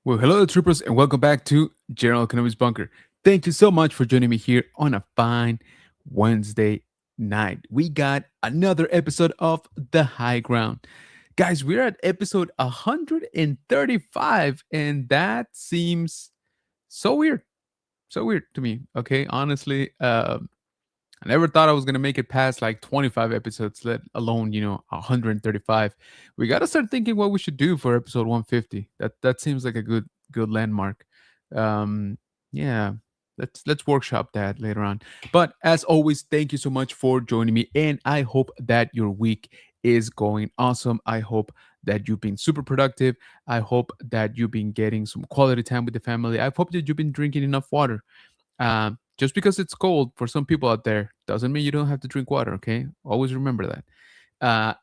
Well, hello, troopers, and welcome back to General Economics Bunker. Thank you so much for joining me here on a fine Wednesday night. We got another episode of The High Ground. Guys, we're at episode 135, and that seems so weird. So weird to me. Okay, honestly, I never thought I was gonna make it past like 25 episodes, let alone 135. We gotta start thinking what we should do for episode 150. That seems like a good landmark. Um, yeah, let's workshop that later on. But as always, thank you so much for joining me, and I hope that your week is going awesome. I hope that you've been super productive. I hope that you've been getting some quality time with the family. I hope that you've been drinking enough water. Just because it's cold for some people out there doesn't mean you don't have to drink water. Okay, always remember that.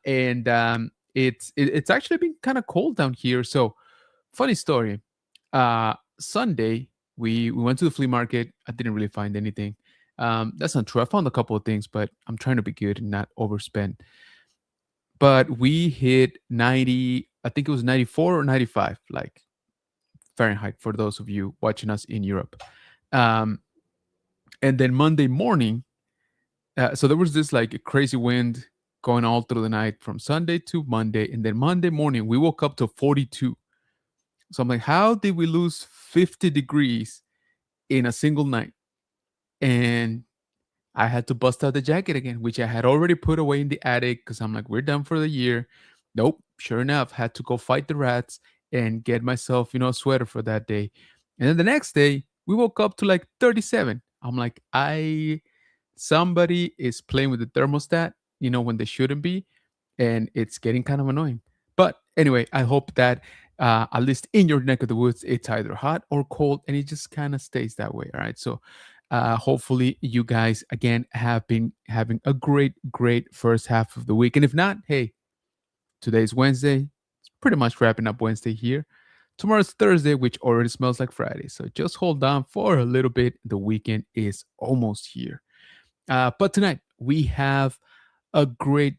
And it's actually been kind of cold down here. So funny story. Sunday we went to the flea market. I didn't really find anything. That's not true. I found a couple of things, but I'm trying to be good and not overspend. But we hit 90. I think it was 94 or 95, like Fahrenheit for those of you watching us in Europe. Um, and then Monday morning, so there was this like crazy wind going all through the night from Sunday to Monday, and then Monday morning we woke up to 42. So I'm like, how did we lose 50 degrees in a single night? And I had to bust out the jacket again, which I had already put away in the attic because I'm like, we're done for the year. Nope, sure enough, had to go fight the rats and get myself, a sweater for that day. And then the next day, we woke up to like 37. I'm like, somebody is playing with the thermostat, when they shouldn't be, and it's getting kind of annoying. But anyway, I hope that at least in your neck of the woods, it's either hot or cold, and it just kind of stays that way. All right. So hopefully you guys again have been having a great first half of the week. And if not, hey, today's Wednesday. It's pretty much wrapping up Wednesday here. Tomorrow's Thursday, which already smells like Friday. So just hold on for a little bit. The weekend is almost here. But tonight we have a great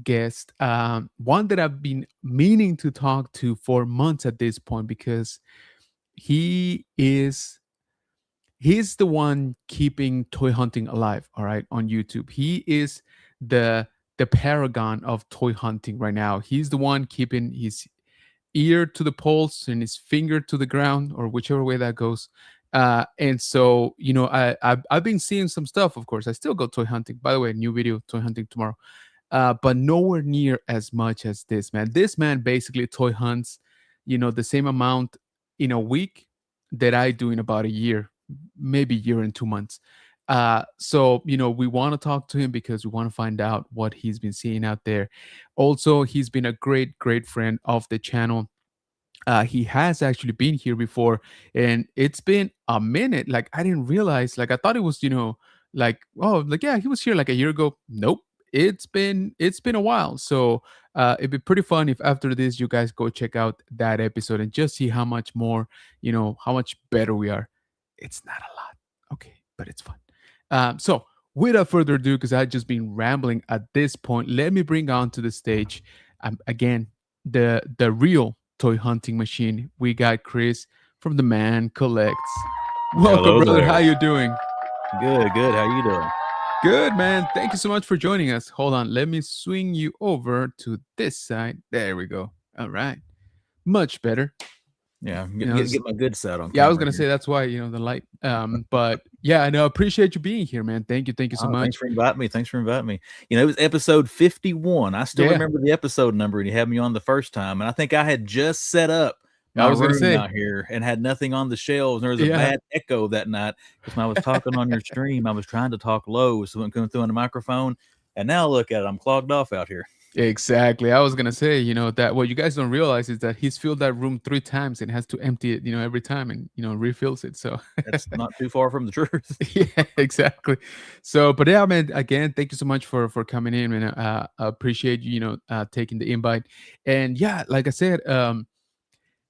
guest. One that I've been meaning to talk to for months at this point because he is he's the one keeping toy hunting alive, all right, on YouTube. He is the the paragon of toy hunting right now. He's the one keeping his ear to the pulse and his finger to the ground, or whichever way that goes. And so, I've been seeing some stuff. Of course, I still go toy hunting. By the way, new video toy hunting tomorrow. But nowhere near as much as this man. This man basically toy hunts, the same amount in a week that I do in about a year, maybe year and 2 months. So we want to talk to him because we want to find out what he's been seeing out there. Also, he's been a great friend of the channel. He has actually been here before, and it's been a minute. Like I didn't realize. Like I thought it was, like oh, like yeah, he was here like a year ago. Nope, it's been a while. So it'd be pretty fun if after this you guys go check out that episode and just see how much more, how much better we are. It's not a lot, okay, but it's fun. So without further ado, because I've just been rambling at this point, let me bring on to the stage again the real toy hunting machine. We got Chris from the Man Collects. Welcome, Hello brother. How there. you doing? Good. How you doing? Good, man. Thank you so much for joining us. Hold on, let me swing you over to this side. There we go. All right, much better. Yeah, You get, know, get, get my good side on yeah, I was camera gonna here. say that's why the light. But yeah, I know. Appreciate you being here, man. Thank you so Oh, thanks much. for inviting me. Thanks for inviting me. It was episode 51. I still Yeah, remember the episode number, and you had me on the first time. And I think I had just set up I my was gonna room say. out here and had nothing on the shelves. And there was a Yeah. bad echo that night because when I was talking on your stream, I was trying to talk low so it wouldn't come through on the microphone. And now look at it, I'm clogged off out here. Exactly. I was gonna say, that what you guys don't realize is that he's filled that room 3 times and has to empty it, every time and refills it. So That's not too far from the truth. yeah, exactly. So, but yeah, man, again, thank you so much for coming in, and I appreciate you, taking the invite. And yeah, like I said,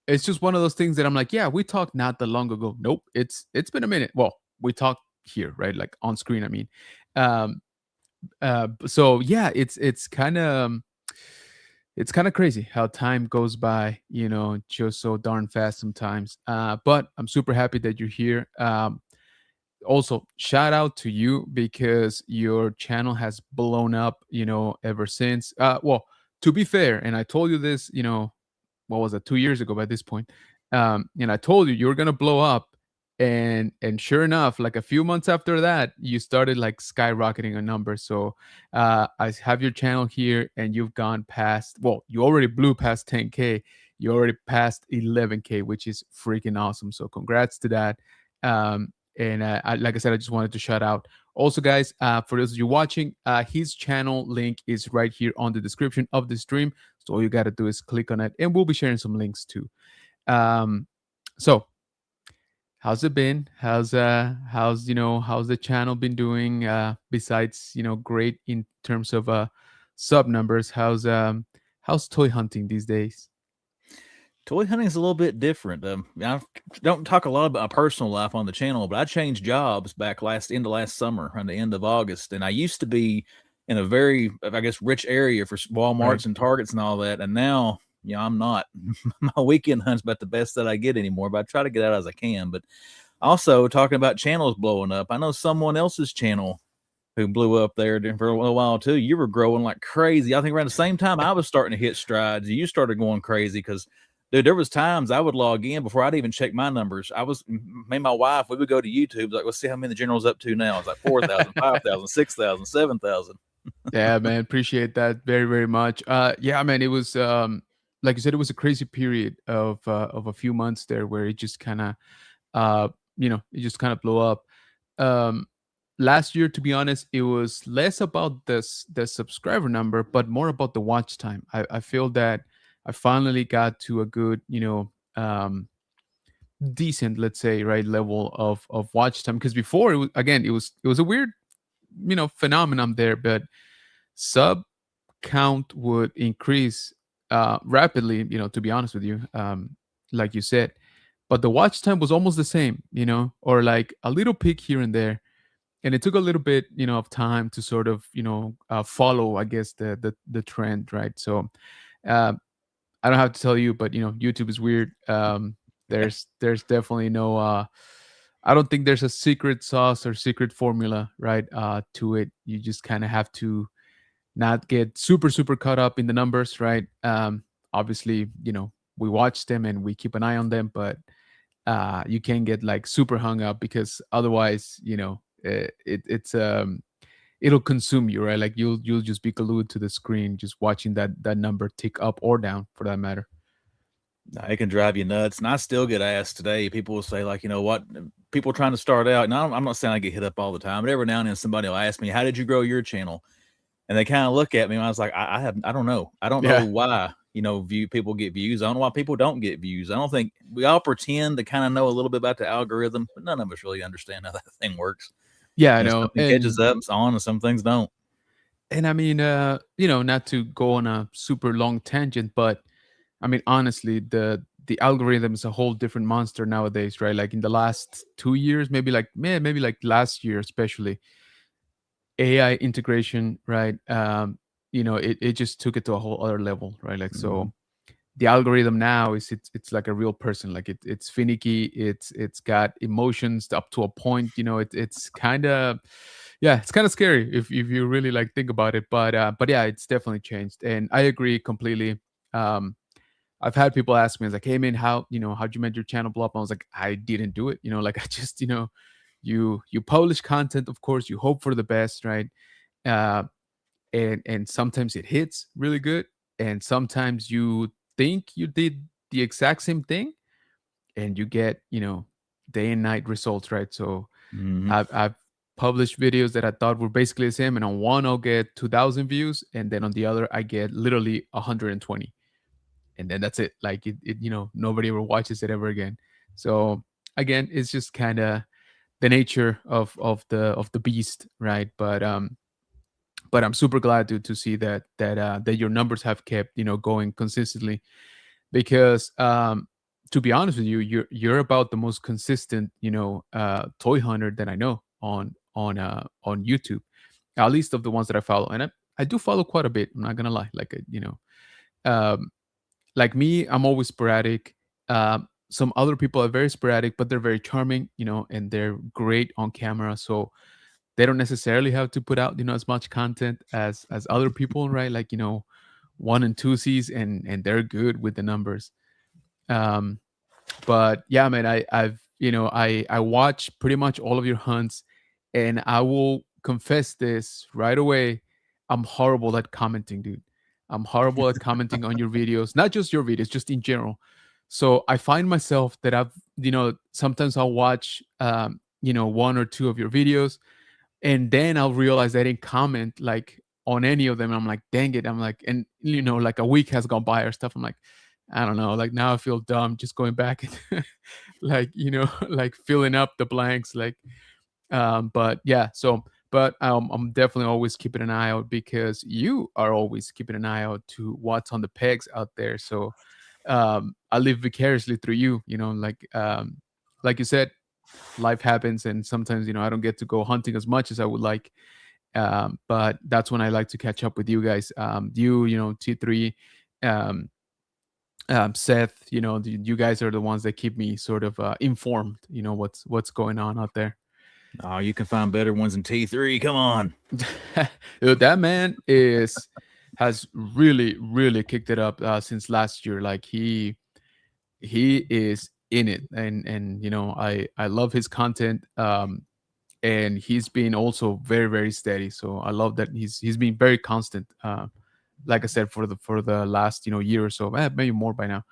it's just one of those things that I'm like, yeah, we talked not that long ago. Nope, it's been a minute. Well, we talked here, right? Like on screen. I mean, um, so yeah, it's kind of it's kind of crazy how time goes by, just so darn fast sometimes. But I'm super happy that you're here. Also, shout out to you because your channel has blown up, ever since. Well, to be fair, and I told you this, what was it, 2 years ago by this point. And I told you were gonna blow up, and sure enough, like a few months after that, you started like skyrocketing a number. So I have your channel here, and you've gone past. Well, you already blew past 10K. You already passed 11K, which is freaking awesome. So congrats to that. Like I said, I just wanted to shout out. Also, guys, for those of you watching, his channel link is right here on the description of the stream. So all you got to do is click on it, and we'll be sharing some links too. Um, so how's it been? How's the channel been doing? Besides, great in terms of sub numbers. How's toy hunting these days? Toy hunting is a little bit different. I don't talk a lot about my personal life on the channel, but I changed jobs back last summer, around the end of August, and I used to be in a very, I guess, rich area for Right. WalMarts and Targets and all that, and now, I'm not. My weekend hunt's about the best that I get anymore, but I try to get out as I can. But also talking about channels blowing up, I know someone else's channel who blew up there for a little while too. You were growing like crazy. I think around the same time I was starting to hit strides, you started going crazy because, dude, there was times I would log in before I'd even check my numbers. Me and my wife, we would go to YouTube, like, let's see how many the general's up to now. It's like 4,000, 5,000, 6,000, 7,000. Yeah, man, appreciate that very, very much. Yeah, man, it was like you said, it was a crazy period of a few months there where it just kind of uh it just kind of blew up. Um Last year, to be honest, it was less about the subscriber number, but more about the watch time. I feel that I finally got to a good, decent, let's say, right, level of watch time. Because before, it was a weird, phenomenon there, but sub count would increase rapidly, to be honest with you, like you said. But the watch time was almost the same, or like a little peak here and there. And it took a little bit, of time to sort of, follow, I guess, the trend, right? So uh, I don't have to tell you, but YouTube is weird. There's definitely no. I don't think there's a secret sauce or secret formula, right? To it, you just kind of have to not get super super caught up in the numbers, right? Obviously, we watch them and we keep an eye on them, but you can't get like super hung up because otherwise, it'll consume you, right? Like you'll just be glued to the screen, just watching that number tick up or down, for that matter. Nah, it can drive you nuts. And I still get asked today. People will say, like, you know what? People trying to start out. And I'm not saying I get hit up all the time, but every now and then somebody will ask me, how did you grow your channel? And they kind of look at me and I was like, I don't know. I don't know Yeah. why, people get views. I don't know why people don't get views. I don't think we all pretend to kind of know a little bit about the algorithm, but none of us really understand how that thing works. Yeah, I know. Something catches up, it's on, and some things don't. And I mean, not to go on a super long tangent, but I mean, honestly, the algorithm is a whole different monster nowadays, right? Like in the last 2 years, maybe like last year, especially AI integration, right? It just took it to a whole other level, right? Like, Mhm. so the algorithm now it's like a real person. Like it's finicky, it's got emotions up to a point. It's kind of, yeah, it's kind of scary if you really like think about it. But yeah, it's definitely changed, and I agree completely. um I've had people ask me, it's like, hey man, how'd you make your channel blow up? I was like, I didn't do it. Like I just, you publish content, of course, you hope for the best, right? uh and sometimes it hits really good, and sometimes you think you did the exact same thing, and you get, day and night results, right? So Mhm. I've published videos that I thought were basically the same, and on one I'll get 2,000 views, and then on the other I get literally 120, and then that's it. Like nobody ever watches it ever again. So again, it's just kind of the nature of the beast, right? But I'm super glad to see that your numbers have kept, going consistently, because to be honest with you, you're about the most consistent, toy hunter that I know on YouTube, at least of the ones that I follow. And I do follow quite a bit, I'm not gonna lie. Like, um, like me, I'm always sporadic. Some other people are very sporadic, but they're very charming, and they're great on camera. So they don't necessarily have to put out, as much content as other people, right? Like, one and two sees, and they're good with the numbers. Um, but yeah, man, I watch pretty much all of your hunts, and I will confess this right away. I'm horrible at commenting, dude. I'm horrible at commenting on your videos, not just your videos, just in general. So I find myself that sometimes I'll watch one or two of your videos, and then I'll realize I didn't comment like on any of them. I'm like, dang it. I'm like, and like a week has gone by or stuff. I'm like, I don't know. Like now I feel dumb just going back and like, like filling up the blanks. Like, but yeah. So, but I'm definitely always keeping an eye out because you are always keeping an eye out to what's on the pegs out there. So, I live vicariously through you. Like you said, life happens, and sometimes I don't get to go hunting as much as I would like. But that's when I like to catch up with you guys. T3, um, Seth. You guys are the ones that keep me sort of informed. What's going on out there. Oh, you can find better ones in T3. Come on. Dude, that man has really really kicked it up since last year. Like he is in it, and I love his content. And he's been also very very steady, so I love that he's been very constant, like I said, for the last year or so, maybe more by now.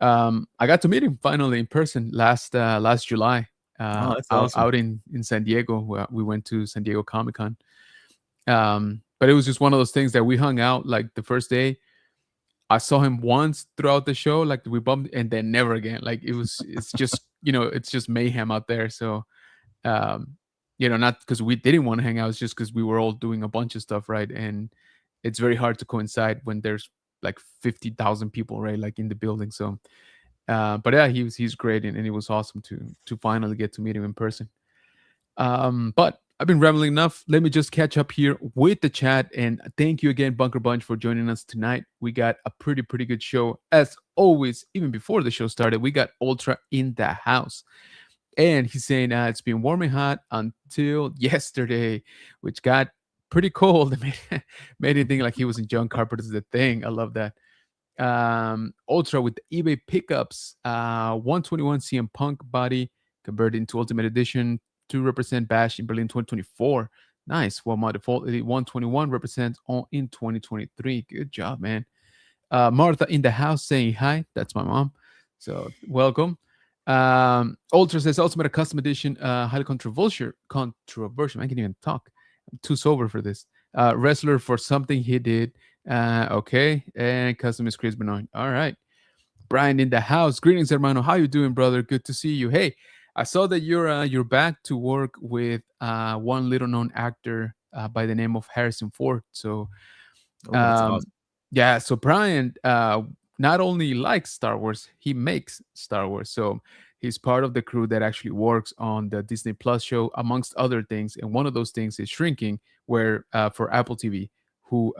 I got to meet him finally in person last July, Oh, that's out awesome. in San Diego, where we went to San Diego Comic-Con. But it was just one of those things that we hung out. Like the first day I saw him once throughout the show, like we bumped, and then never again. Like it's just mayhem out there. So um not because we didn't want to hang out, it's just because we were all doing a bunch of stuff, right? And it's very hard to coincide when there's like 50,000 people, right, like in the building. So but yeah, he's great, and it was awesome to finally get to meet him in person. But I've been rambling enough. Let me just catch up here with the chat, and thank you again, Bunker Bunch, for joining us tonight. We got a pretty good show as always. Even before the show started, we got Ultra in the house. And he's saying it's been warm and hot until yesterday, which got pretty cold. Made him think like he was in John Carpenter's The Thing. I love that. Ultra with the eBay pickups, 121 CM Punk body converted into Ultimate Edition to represent Bash in Berlin 2024. Nice. Well, my default Elite 121 represents on in 2023. Good job, man. Martha in the house saying hi. That's my mom. So welcome. Ultra says Ultimate Custom Edition, highly controversial. Controversial. I can't even talk. I'm too sober for this. Wrestler for something he did. Okay. And custom is Chris Benoit. All right. Brian in the house. Greetings, hermano. How you doing, brother? Good to see you. Hey, I saw that you're back to work with one little known actor by the name of Harrison Ford. So Oh, that's um, awesome. yeah, so Brian not only likes Star Wars, he makes Star Wars. So he's part of the crew that actually works on the Disney Plus show, amongst other things. And one of those things is Shrinking, where for Apple TV, who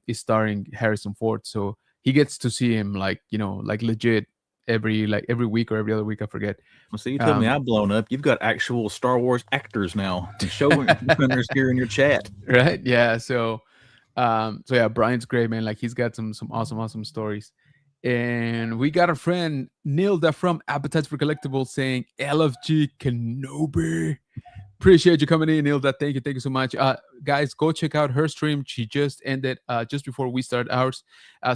is starring Harrison Ford. So he gets to see him like legit every week or every other week, I forget. Well, see, you told me Um, I've blown up. You've got actual Star Wars actors now, showrunners here in your chat. right? Yeah. So yeah, Brian's great, man. Like he's got some awesome stories. And we got a friend Nilda from Appetites for Collectibles saying LFG Kenobi. Appreciate you coming in, Nilda. Thank you so much. Guys, go check out her stream. She just ended just before we started ours.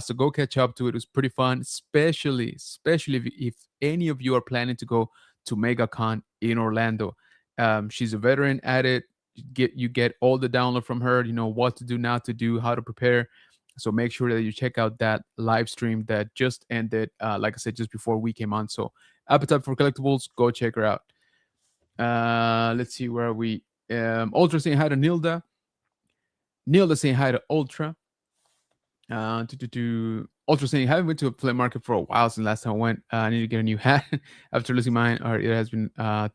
So go catch up to it. It was pretty fun, especially if any of you are planning to go to MegaCon in Orlando. She's a veteran at it. You get all the download from her. You know what to do, not to do, how to prepare. So make sure that you check out that live stream that just ended. Like I said, just before we came on. So Appetite for Collectibles, go check her out. Let's see, where are we? Ultra saying hi to Nilda. Nilda saying hi to Ultra. Ultra saying, haven't been to a flea market for a while since last time I went. I need to get a new hat after losing mine, or it has been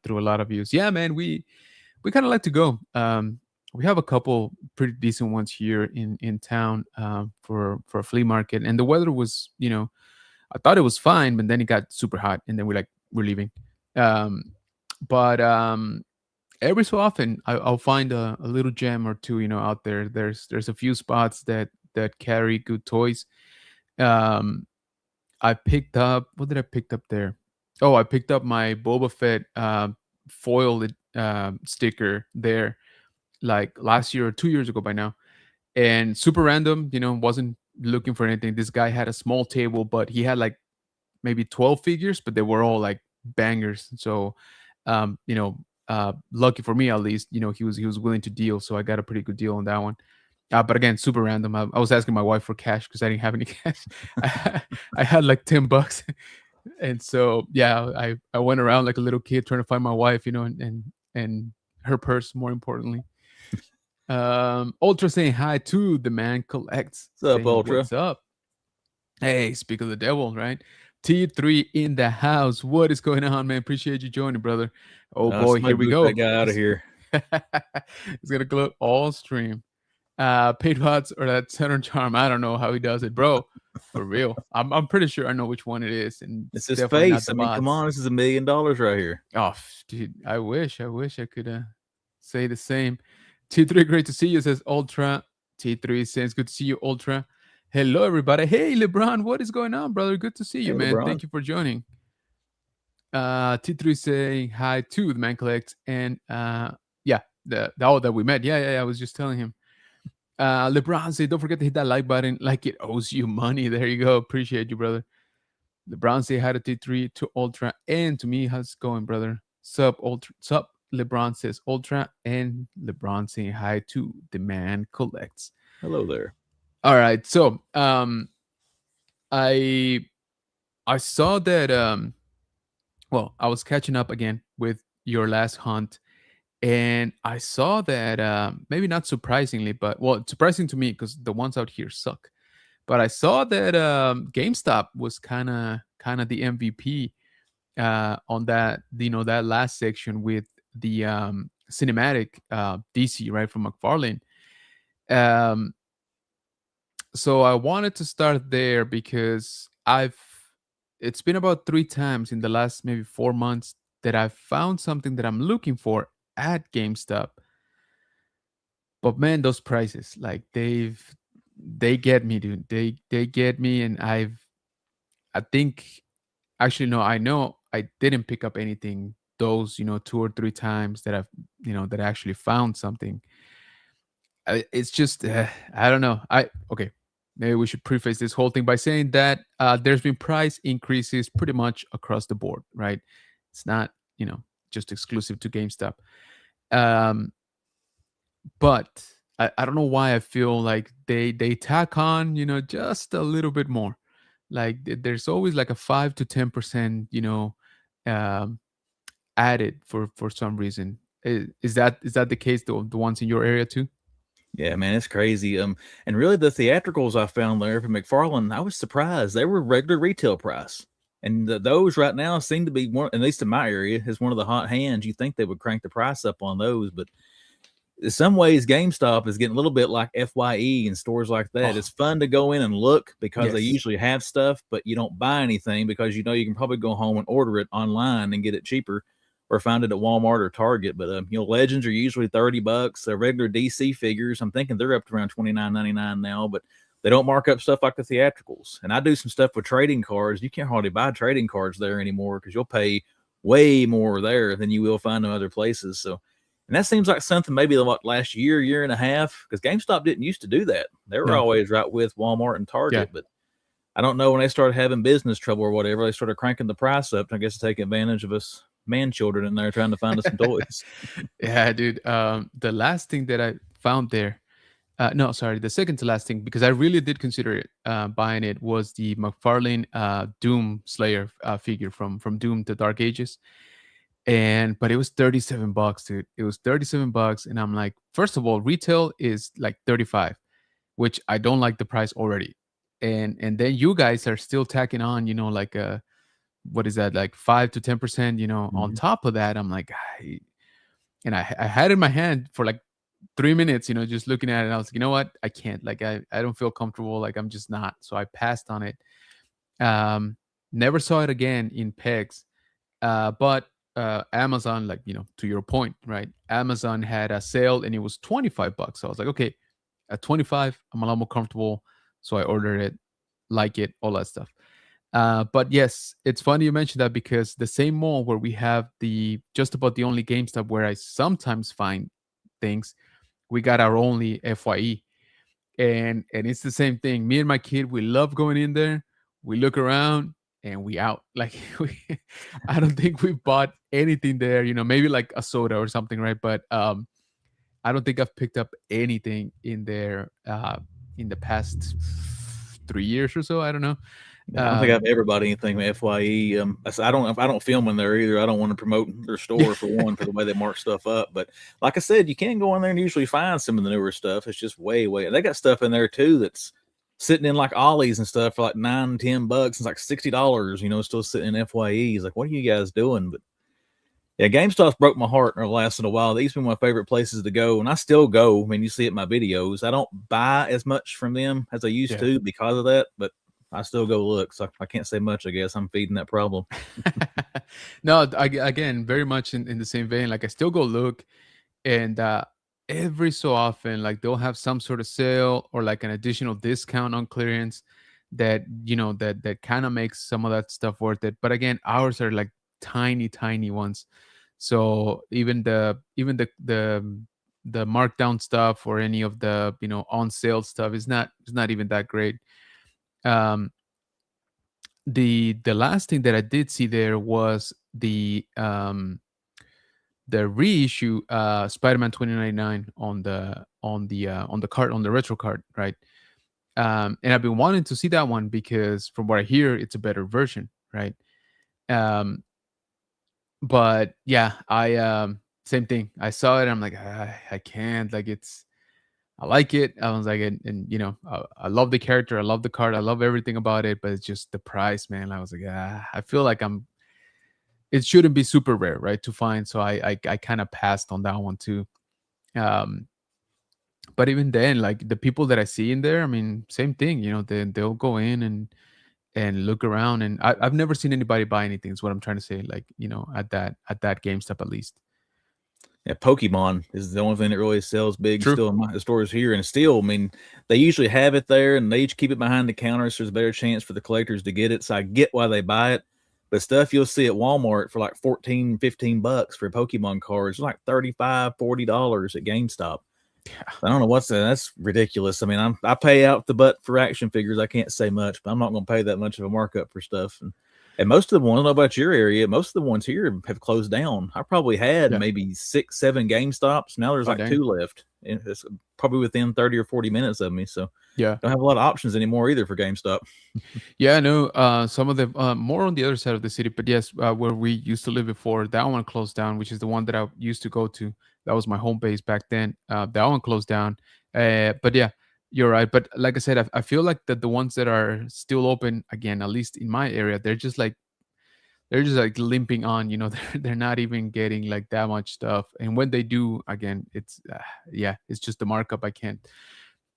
through a lot of views. Yeah, man, we kind of like to go. we have a couple pretty decent ones here in town, for a flea market, and the weather was, I thought it was fine, but then it got super hot, and then we're leaving. Um, but every so often, I'll find a little gem or two, out there. There's a few spots that carry good toys. Um, I picked up, what did I pick up there? Oh, I picked up my Boba Fett foil sticker there like last year or 2 years ago by now, and super random. Wasn't looking for anything. This guy had a small table, but he had like maybe 12 figures, but they were all like bangers. So, lucky for me at least, he was willing to deal, so I got a pretty good deal on that one. But again, super random. I was asking my wife for cash because I didn't have any cash. I had like $10, and so yeah, I went around like a little kid trying to find my wife, and her purse more importantly. Ultra saying hi to the man collects, What's up, saying Ultra? what's up. Hey, speak of the devil, right? T3 in the house. What is going on, man? Appreciate you joining, brother. Oh boy, Somebody here we boot that go. guy out of here. It's gonna gloat all stream. Paid bots or that Saturn charm. I don't know how he does it, bro. For real. I'm pretty sure I know which one it is, and It's it's his definitely not face. the I mean, come bots. on, this is $1 million right here. Oh, dude, I wish I could say the same. T3, great to see you, says Ultra. T3 says, good to see you, Ultra. Hello, everybody. Hey, LeBron, what is going on, brother? Good to see Hey, you, man. LeBron. Thank you for joining. T3 saying hi to the man collect, and yeah, the all that we met. Yeah. I was just telling him. LeBron said, don't forget to hit that like button like it owes you money. There you go. Appreciate you, brother. LeBron say hi to T3, to Ultra, and to me. How's it going, brother? Sup, Ultra? Sup? LeBron says Ultra, and LeBron saying hi to the man collects. Hello there. All right, so I I saw that well, I was catching up again with your last hunt, and I saw that maybe not surprisingly, but well, it's surprising to me because the ones out here suck. But I saw that GameStop was kind of the MVP on that, that last section with the cinematic DC, right, from McFarlane. Um, so I wanted to start there because it's been about 3 times in the last maybe 4 months that I found something that I'm looking for at GameStop. But man, those prices, like they get me, dude. They get me, and I think, actually, no, I know I didn't pick up anything those, 2 or 3 times that that I actually found something. It's just, I don't know. Okay, maybe we should preface this whole thing by saying that there's been price increases pretty much across the board, right? It's not, just exclusive to GameStop. Um, but I don't know why I feel like they tack on, just a little bit more. Like there's always like a 5 to 10%, um, added for some reason. Is that the case? The ones in your area too? Yeah, man, it's crazy. And really, the theatricals I found there from McFarlane, I was surprised. They were regular retail price, and those right now seem to be one, at least in my area, is one of the hot hands. You think they would crank the price up on those, but in some ways, GameStop is getting a little bit like FYE and stores like that. Oh, It's fun to go in and look because they yes. usually have stuff, but you don't buy anything because you know you can probably go home and order it online and get it cheaper, or find it at Walmart or Target. But Legends are usually $30. Regular DC figures, I'm thinking they're up to around $29.99 now, but they don't mark up stuff like the theatricals. And I do some stuff with trading cards. You can't hardly buy trading cards there anymore because you'll pay way more there than you will find in other places. So, and that seems like something maybe what last year and a half, because GameStop didn't used to do that. They were No. always right with Walmart and Yeah. Target, but I don't know, when they started having business trouble or whatever, they started cranking the price up. I guess to take advantage of us man children in there trying to find us some toys. Yeah, dude. The last thing that I found there, no, sorry, the second to last thing, because I really did consider it, buying it, was the McFarlane Doom Slayer figure from Doom: The Dark Ages, and but it was $37, dude. It was $37, and I'm like, first of all, retail is like 35, which I don't like the price already, and then you guys are still tacking on, like what is that, like 5 to 10%, on Mhm. top of that. I'm like, and I had it in my hand for like 3 minutes, just looking at it. And I was like, you know what? I can't. Like, I don't feel comfortable. Like, I'm just not. So I passed on it. Um, Never saw it again in pegs. But Amazon, like, to your point, right? Amazon had a sale and it was $25. So I was like, okay, at 25, I'm a lot more comfortable. So I ordered it, like it, all that stuff. But yes, it's funny you mentioned that because the same mall where we have the just about the only GameStop where I sometimes find things, we got our only FYE, and it's the same thing. Me and my kid, we love going in there. We look around and we out. Like I don't think we bought anything there. Maybe like a soda or something, right? But I don't think I've picked up anything in there in the past 3 years or so. I don't know. Yeah, I don't think I've ever bought anything with FYE. I don't film in there either. I don't want to promote their store for one for the way they mark stuff up. But like I said, you can go in there and usually find some of the newer stuff. It's just way. They got stuff in there too that's sitting in like Ollie's and stuff for like $9-10. It's like $60. Still sitting in FYE. Like, what are you guys doing? But yeah, GameStop's broke my heart in the last little while. These have been my favorite places to go, and I still go. I mean, you see it in my videos. I don't buy as much from them as I used to because of that, but I still go look. So I can't say much, I guess. I'm feeding that problem. No, again, very much in the same vein. Like, I still go look, and every so often, like, they'll have some sort of sale or like an additional discount on clearance that kind of makes some of that stuff worth it. But again, ours are like tiny ones. So even the markdown stuff or any of the on sale stuff is not even that great. Um, the last thing that I did see there was the reissue Spider-Man 2099 on the card, on the retro card, right? And I've been wanting to see that one because from what I hear, it's a better version, right? Um, but yeah, I same thing. I saw it. I'm like, I can't. Like, I like it. I was like, I love the character. I love the card. I love everything about it. But it's just the price, man. I was like, I feel like it shouldn't be super rare, right, to find. So I kind of passed on that one too. Um, but even then, like the people that I see in there, I mean, same thing. They'll go in and look around, and I've never seen anybody buy anything. Is what I'm trying to say. Like, at that GameStop at least. Yeah, Pokemon is the only thing that really sells big True. still in my stores here. And still, I mean, they usually have it there and they each keep it behind the counter. So there's a better chance for the collectors to get it. So I get why they buy it. But stuff you'll see at Walmart for like $14-15 for Pokemon cards, like $35-40 at GameStop. Yeah. I don't know what's that. That's ridiculous. I mean, I pay out the butt for action figures. I can't say much, but I'm not going to pay that much of a markup for stuff. And most of the ones, I don't know about your area, most of the ones here have closed down. I probably had Yeah. maybe 6-7 GameStops. Now there's Oh, like dang. 2 left. And it's probably within 30 or 40 minutes of me. So Yeah. don't have a lot of options anymore either for GameStop. Yeah, I know some of them more on the other side of the city, but yes, where we used to live before, that one closed down, which is the one that I used to go to. That was my home base back then. That one closed down. But yeah, you're right. But like I said, I feel like that the ones that are still open, again, at least in my area, they're just like limping on. They're not even getting like that much stuff. And when they do, again, it's yeah, it's just the markup. I can't.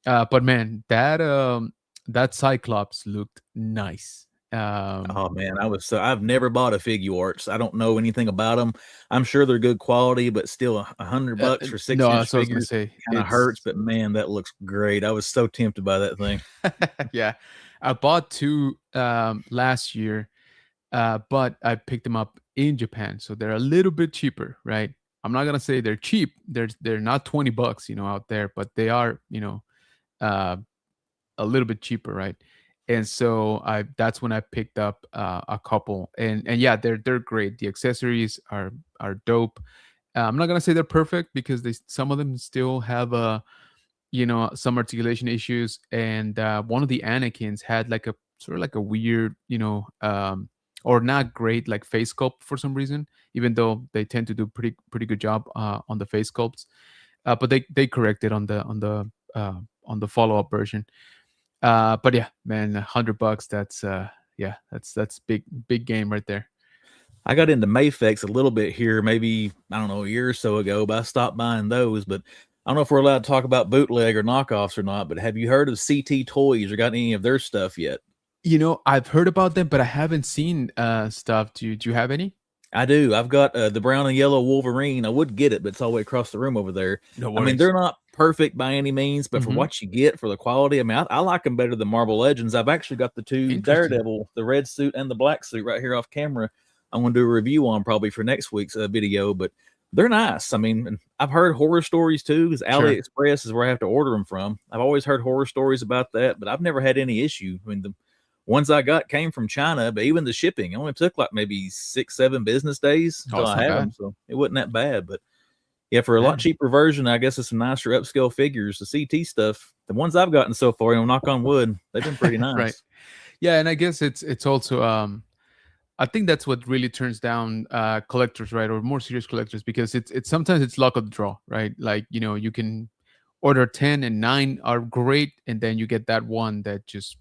But man, that Cyclops looked nice. Oh man, I've never bought a Figure Arts. I don't know anything about them. I'm sure they're good quality, but still $100 for no, 6-inch that's what I was gonna figures say. kind of hurts. But man, that looks great. I was so tempted by that thing. Yeah, I bought two last year, but I picked them up in Japan, so they're a little bit cheaper, right? I'm not gonna say they're cheap. They're not $20, out there, but they are, uh, a little bit cheaper, right? And so that's when I picked up a couple, and yeah, they're great. The accessories are dope. I'm not gonna say they're perfect because some of them still have some articulation issues, and one of the Anakins had like a sort of like a weird, or not great like face sculpt for some reason, even though they tend to do pretty good job on the face sculpts. But they corrected on the follow up version. But yeah, man, $100. That's big game right there. I got into Mayfex a little bit here, maybe, I don't know, a year or so ago, but I stopped buying those. But I don't know if we're allowed to talk about bootleg or knockoffs or not, but have you heard of CT Toys or got any of their stuff yet? I've heard about them, but I haven't seen stuff. Do you have any? I do. I've got the brown and yellow Wolverine. I would get it, but it's all the way across the room over there. No I mean, worries. they're not perfect by any means, but for Hmm. what you get for the quality, I mean, I like them better than Marvel Legends. I've actually got the two Interesting. Daredevil, the red suit and the black suit right here off camera. I'm going to do a review on probably for next week's video, but they're nice. I mean, I've heard horror stories too, because Sure. AliExpress is where I have to order them from. I've always heard horror stories about that, but I've never had any issue. I mean, the ones I got came from China, but even the shipping only took like maybe 6, 7 business days Oh, until it's I not had bad. them. So it wasn't that bad. But yeah, for a lot Man. cheaper version, I guess it's some nicer upscale figures. The CT stuff, the ones I've gotten so far, knock on wood, they've been pretty Right. nice. Yeah, and I guess it's also I think that's what really turns down collectors, right, or more serious collectors, because it's sometimes it's luck of the draw, right? Like you can order 10 and 9 are great, and then you get that one that just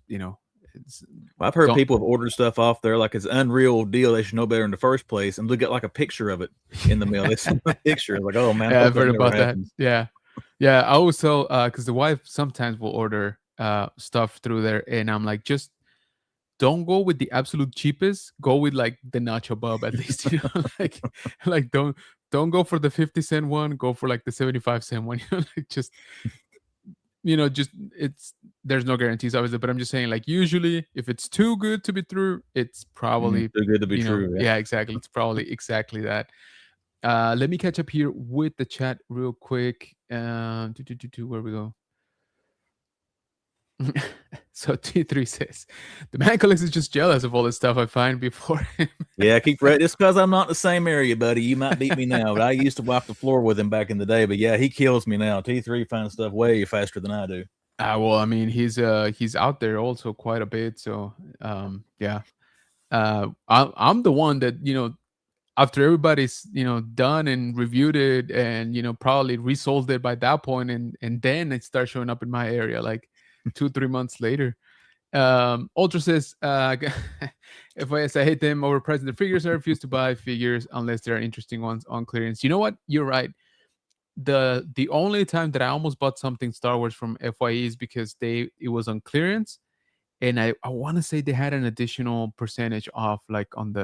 it's, Well, I've heard don't. people have ordered stuff off there like it's an unreal deal. They should know better in the first place, and look at like a picture of it in the mail. They send a picture like, oh man, I Yeah, hope I've that heard never about that. happens. Yeah, yeah. I also because the wife sometimes will order stuff through there, and I'm like, just don't go with the absolute cheapest. Go with like the nacho bub at least, like don't go for the 50 cent one. Go for like the 75 cent one. Like just it's there's no guarantees obviously, but I'm just saying like usually if it's too good to be true, it's probably Too good to be true. Yeah. yeah, exactly. It's probably exactly that. Let me catch up here with the chat real quick. Where we go? So T3 says the man collects is just jealous of all the stuff I find before him. Yeah, keep right. Just because I'm not in the same area, buddy, you might beat me now. But I used to wipe the floor with him back in the day. But yeah, he kills me now. T3 finds stuff way faster than I do. Well, I mean, he's out there also quite a bit. So yeah, I'm the one that after everybody's done and reviewed it and probably resold it by that point, and then it starts showing up in my area like 2-3 months later. Ultra says, if I hate them overpriced the figures, I refuse to buy figures unless there are interesting ones on clearance. You know what? You're right. The only time that I almost bought something Star Wars from FYE is because it was on clearance, and I want to say they had an additional percentage off, like on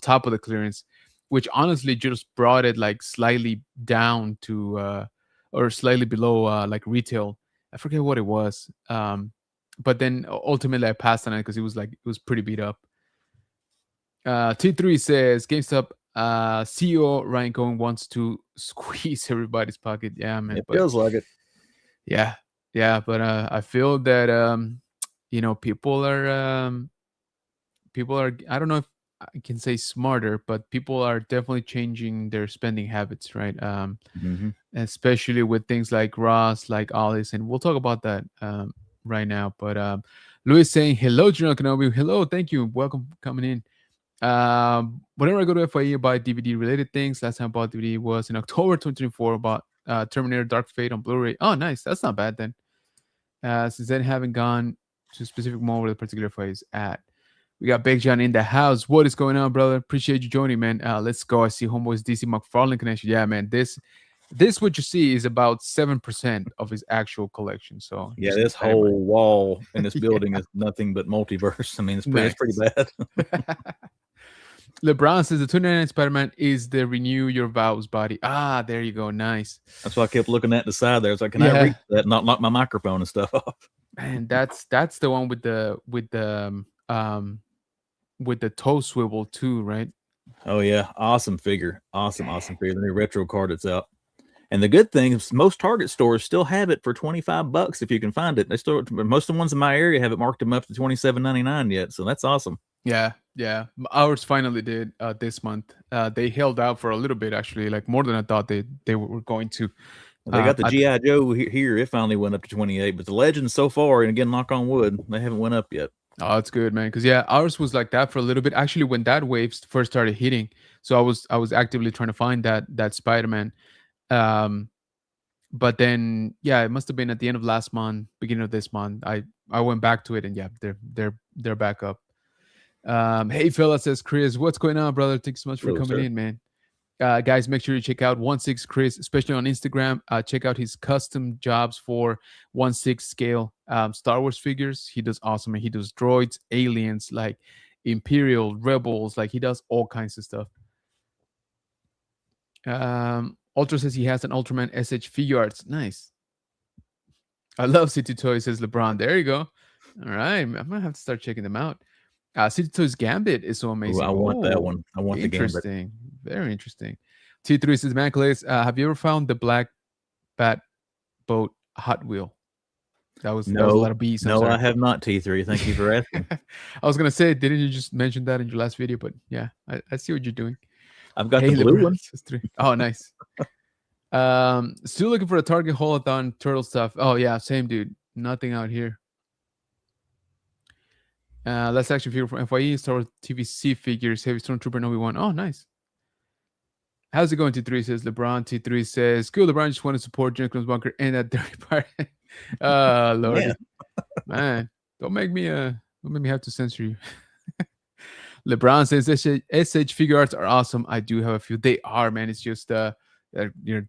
top of the clearance, which honestly just brought it like slightly down to or slightly below like retail. I forget what it was. But then ultimately I passed on it because it was pretty beat up. T3 says GameStop CEO Ryan Cohen wants to squeeze everybody's pocket. Yeah, man. It But feels like it. yeah, yeah. But I feel that people are, I don't know if I can say smarter, but people are definitely changing their spending habits, right? Hmm. Especially with things like Ross, like Alice, and we'll talk about that right now. But Louis saying hello, General Kenobi. Hello, thank you, welcome for coming in. Whenever I go to FIE, I buy DVD related things. Last time I bought DVD was in October 2024 about Terminator Dark Fate on Blu-ray. Oh, nice. That's not bad then. Since then, haven't gone to a specific mall where the particular FIE is at. We got Big John in the house. What is going on, brother? Appreciate you joining, man. Let's go. I see Homeboy's DC McFarlane connection. Yeah, man. This what you see is about 7% of his actual collection. So Yeah, just keep this that in mind. whole wall in this Yeah, building is nothing but multiverse. I mean, it's pretty nice. bad. LeBron says the 29 Spider-Man is the renew your vows body. Ah, there you go. Nice. That's why I kept looking at the side there. It's like, can I Yeah, reach that and not knock my microphone and stuff off? man, that's the one with the toe swivel too, right? Oh yeah, awesome figure, awesome, Dang. awesome figure. The new retro card that's out. And the good thing is most Target stores still have it for $25 if you can find it. They still most of the ones in my area haven't marked them up to $27.99 yet, so that's awesome. Yeah, yeah. Ours finally did this month. They held out for a little bit, actually, like more than I thought they were going to. They got the I, GI Joe here. It finally went up to 28, but the Legends so far, and again, knock on wood, they haven't went up yet. oh, it's good, man. Because yeah, ours was like that for a little bit. Actually, when that wave first started hitting, so I was actively trying to find that Spider Man. Um, but then yeah, it must have been at the end of last month, beginning of this month. I went back to it, and yeah, they're back up. Hey fella, says Chris, what's going on, brother? Thanks so much for Hello, coming sir. in, man. Guys, make sure you check out 1/6 Chris, especially on Instagram. Check out his custom jobs for 1/6 scale Star Wars figures. He does awesome. And he does droids, aliens, like Imperial, Rebels. Like he does all kinds of stuff. Ultra says he has an Ultraman SH figure arts. Nice. I love City Toys, says LeBron. There you go. All right. I'm going to have to start checking them out. City Toys Gambit is so Ooh, amazing. I want that one. I want the Gambit. Interesting. Very interesting. T3 says, Macleus, have you ever found the black bat boat Hot Wheel? That was a lot of bees. I'm No, sorry. I have not, T3. Thank you for asking. I was gonna say, didn't you just mention that in your last video? But yeah, I see what you're doing. I've got the blue one. Oh, nice. Still looking for a Target Holothon turtle stuff. Oh yeah, same dude. Nothing out here. Let's actually figure from FYE Star Wars TVC figures. Heavy Stormtrooper and Obi-Wan. Oh, nice. How's it going? T3 says LeBron. T3 says, cool, LeBron just want to support Jenkins Bunker and that dirty part. Lord. Man, don't make me have to censor you. LeBron says SH figure arts are awesome. I do have a few. They are, man. It's just they're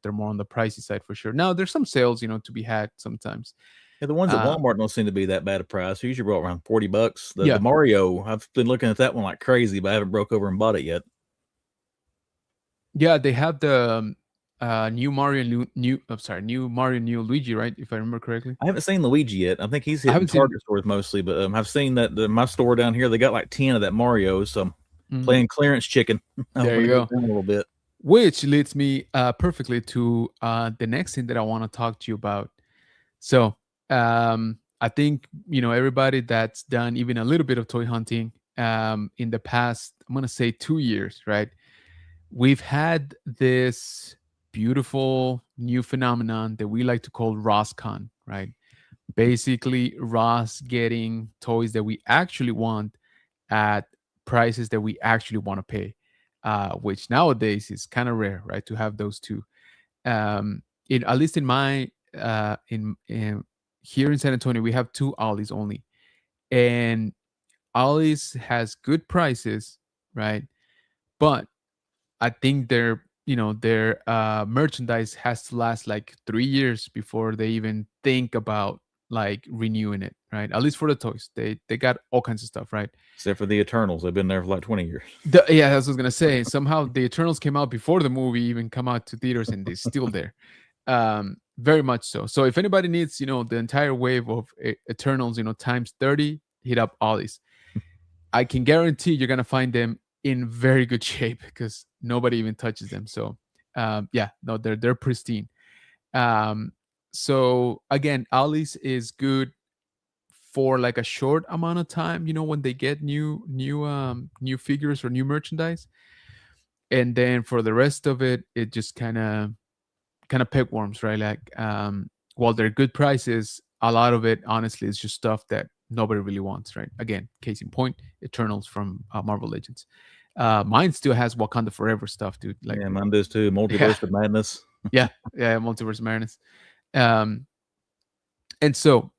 more on the pricey side for sure. Now there's some sales, to be had sometimes. Yeah, the ones at Walmart don't seem to be that bad a price. Usually brought around $40. The Mario, I've been looking at that one like crazy, but I haven't broke over and bought it yet. Yeah, they have the new Mario, new Mario, new Luigi, right? If I remember correctly. I haven't seen Luigi yet. I think he's hitting Target stores mostly, but I've seen that my store down here, they got like 10 of that Mario, so I'm playing clearance chicken. There you go. A little bit. Which leads me perfectly to the next thing that I want to talk to you about. So I think, everybody that's done even a little bit of toy hunting in the past, I'm going to say 2 years, right? We've had this beautiful new phenomenon that we like to call RossCon, right? Basically, Ross getting toys that we actually want at prices that we actually want to pay, which nowadays is kind of rare, right? To have those two. At least in my in here in San Antonio, we have 2 Ollie's only, and Ollie's has good prices, right? But I think their merchandise has to last like 3 years before they even think about like renewing it, right? At least for the toys, they got all kinds of stuff, right? Except for the Eternals, they've been there for like 20 years. Yeah, that's what I was gonna say. Somehow the Eternals came out before the movie even come out to theaters, and they're still there. Very much so. So if anybody needs, the entire wave of Eternals, times 30, hit up Ollie's. I can guarantee you're gonna find them in very good shape because nobody even touches them. So they're pristine. So again, Ollie's is good for like a short amount of time, when they get new figures or new merchandise, and then for the rest of it, it just kind of pegworms, right? Like while they're good prices, a lot of it honestly is just stuff that nobody really wants, right? Again, case in point, Eternals from Marvel Legends. Mine still has Wakanda Forever stuff, dude. Like, yeah, mine does too. Multiverse of Madness. yeah, Multiverse of Madness. And so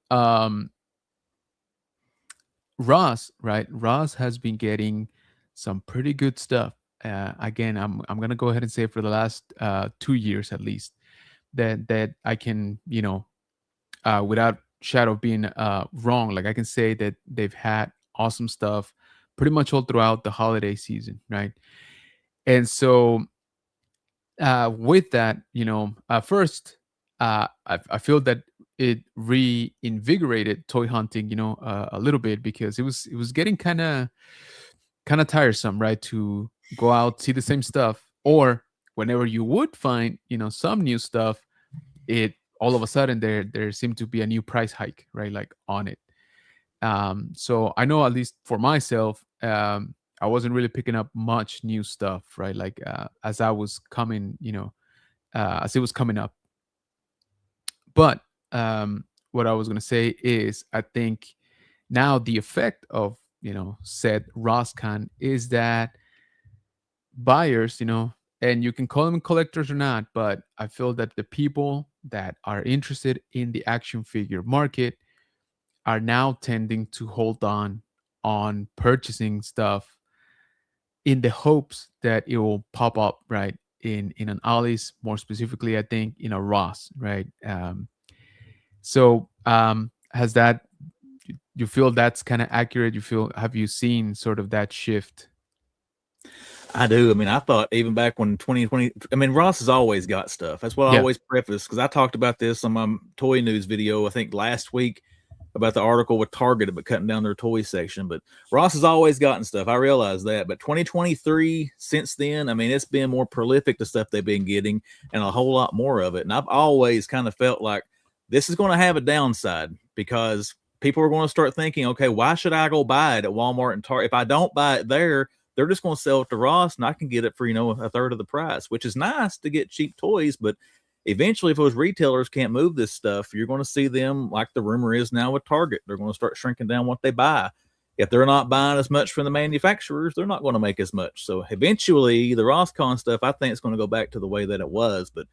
Ross, right? Ross has been getting some pretty good stuff. Again, I'm gonna go ahead and say for the last 2 years at least that I can, without shadow of being wrong, like I can say that they've had awesome stuff pretty much all throughout the holiday season, right? And so with that, first, I feel that it reinvigorated toy hunting, a little bit, because it was getting kind of tiresome, right? To go out, see the same stuff, or whenever you would find, some new stuff, it all of a sudden there seemed to be a new price hike, right? Like on it. So I know, at least for myself, I wasn't really picking up much new stuff, right? Like as I was coming, as it was coming up. But what I was gonna say is, I think now the effect of said RossCon is that buyers, and you can call them collectors or not, but I feel that the people that are interested in the action figure market are now tending to hold on purchasing stuff in the hopes that it will pop up, right, in an Ollie's, more specifically, I think in a Ross, right? So has that you feel that's kind of accurate? You feel have you seen sort of that shift? I do. I mean, I thought even back when 2020, I mean, Ross has always got stuff. That's what I Yeah, always preface because I talked about this on my toy news video, I think last week, about the article with Target about cutting down their toy section. But Ross has always gotten stuff. I realize that. But 2023, since then, I mean, it's been more prolific, the stuff they've been getting, and a whole lot more of it. And I've always kind of felt like this is going to have a downside because people are going to start thinking, okay, why should I go buy it at Walmart and Target? If I don't buy it there, they're just going to sell it to Ross and I can get it for, a third of the price, which is nice to get cheap toys. But eventually, if those retailers can't move this stuff, you're going to see them, like the rumor is now with Target, they're going to start shrinking down what they buy. If they're not buying as much from the manufacturers, they're not going to make as much. So eventually, the Rosscon stuff, I think it's going to go back to the way that it was. But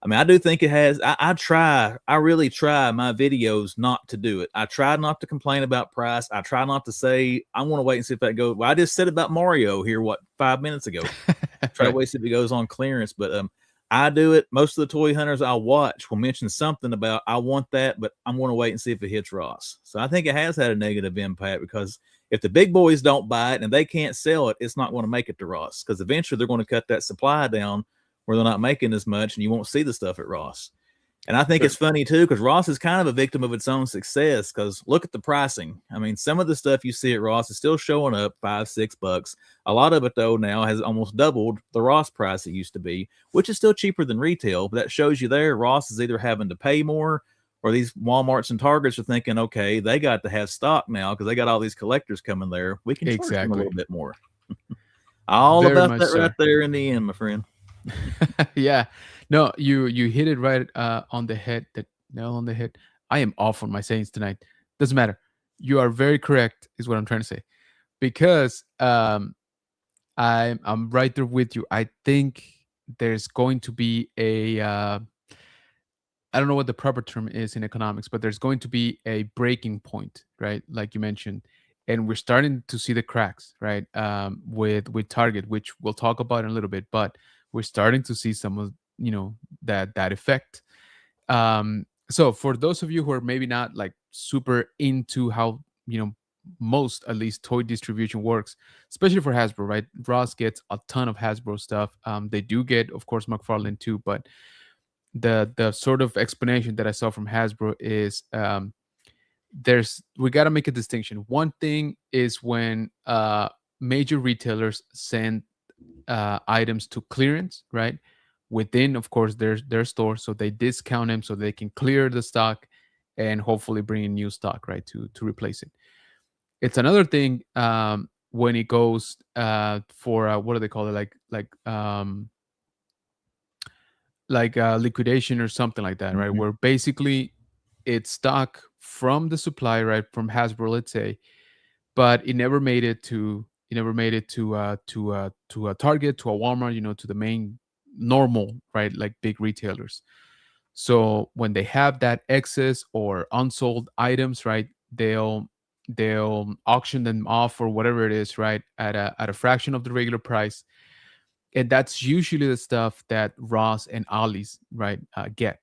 I mean, I do think it has. I really try my videos not to do it. I try not to complain about price. I try not to say, I want to wait and see if that goes. Well, I just said about Mario here, 5 minutes ago? Try to right. wait see if it goes on clearance. But I do it. Most of the toy hunters I watch will mention something about, I want that, but I'm going to wait and see if it hits Ross. So I think it has had a negative impact because if the big boys don't buy it and they can't sell it, it's not going to make it to Ross because eventually they're going to cut that supply down where they're not making as much and you won't see the stuff at Ross. And I think Sure. it's funny too, because Ross is kind of a victim of its own success. Because look at the pricing. I mean, some of the stuff you see at Ross is still showing up $5-6. A lot of it though now has almost doubled the Ross price it used to be, which is still cheaper than retail. But that shows you there, Ross is either having to pay more, or these Walmarts and Targets are thinking, okay, they got to have stock now because they got all these collectors coming there. We can charge them a Exactly. little bit more. All Very about much that right so. there in the end, my friend. Yeah. No, you hit it right on the head. The nail on the head. I am off on my sayings tonight. Doesn't matter. You are very correct, is what I'm trying to say. Because I'm right there with you. I think there's going to be a I don't know what the proper term is in economics, but there's going to be a breaking point, right? Like you mentioned, and we're starting to see the cracks, right? With Target, which we'll talk about in a little bit, but we're starting to see some of that effect. So for those of you who are maybe not like super into how most at least toy distribution works, especially for Hasbro, right? Ross gets a ton of Hasbro stuff. They do get, of course, McFarlane too, but the sort of explanation that I saw from Hasbro is there's we got to make a distinction. One thing is when major retailers send items to clearance, right? Within, of course, their store, so they discount them so they can clear the stock and hopefully bring in new stock, right, to replace it. It's another thing when it goes for what do they call it, liquidation or something like that, right? Mhm. Where basically it's stock from the supply, right, from Hasbro, let's say, but it never made it to a Target, to a Walmart, to the main normal, right, like big retailers. So when they have that excess or unsold items, right, they'll auction them off or whatever it is, right, at a fraction of the regular price, and that's usually the stuff that Ross and Ollie's, right, get.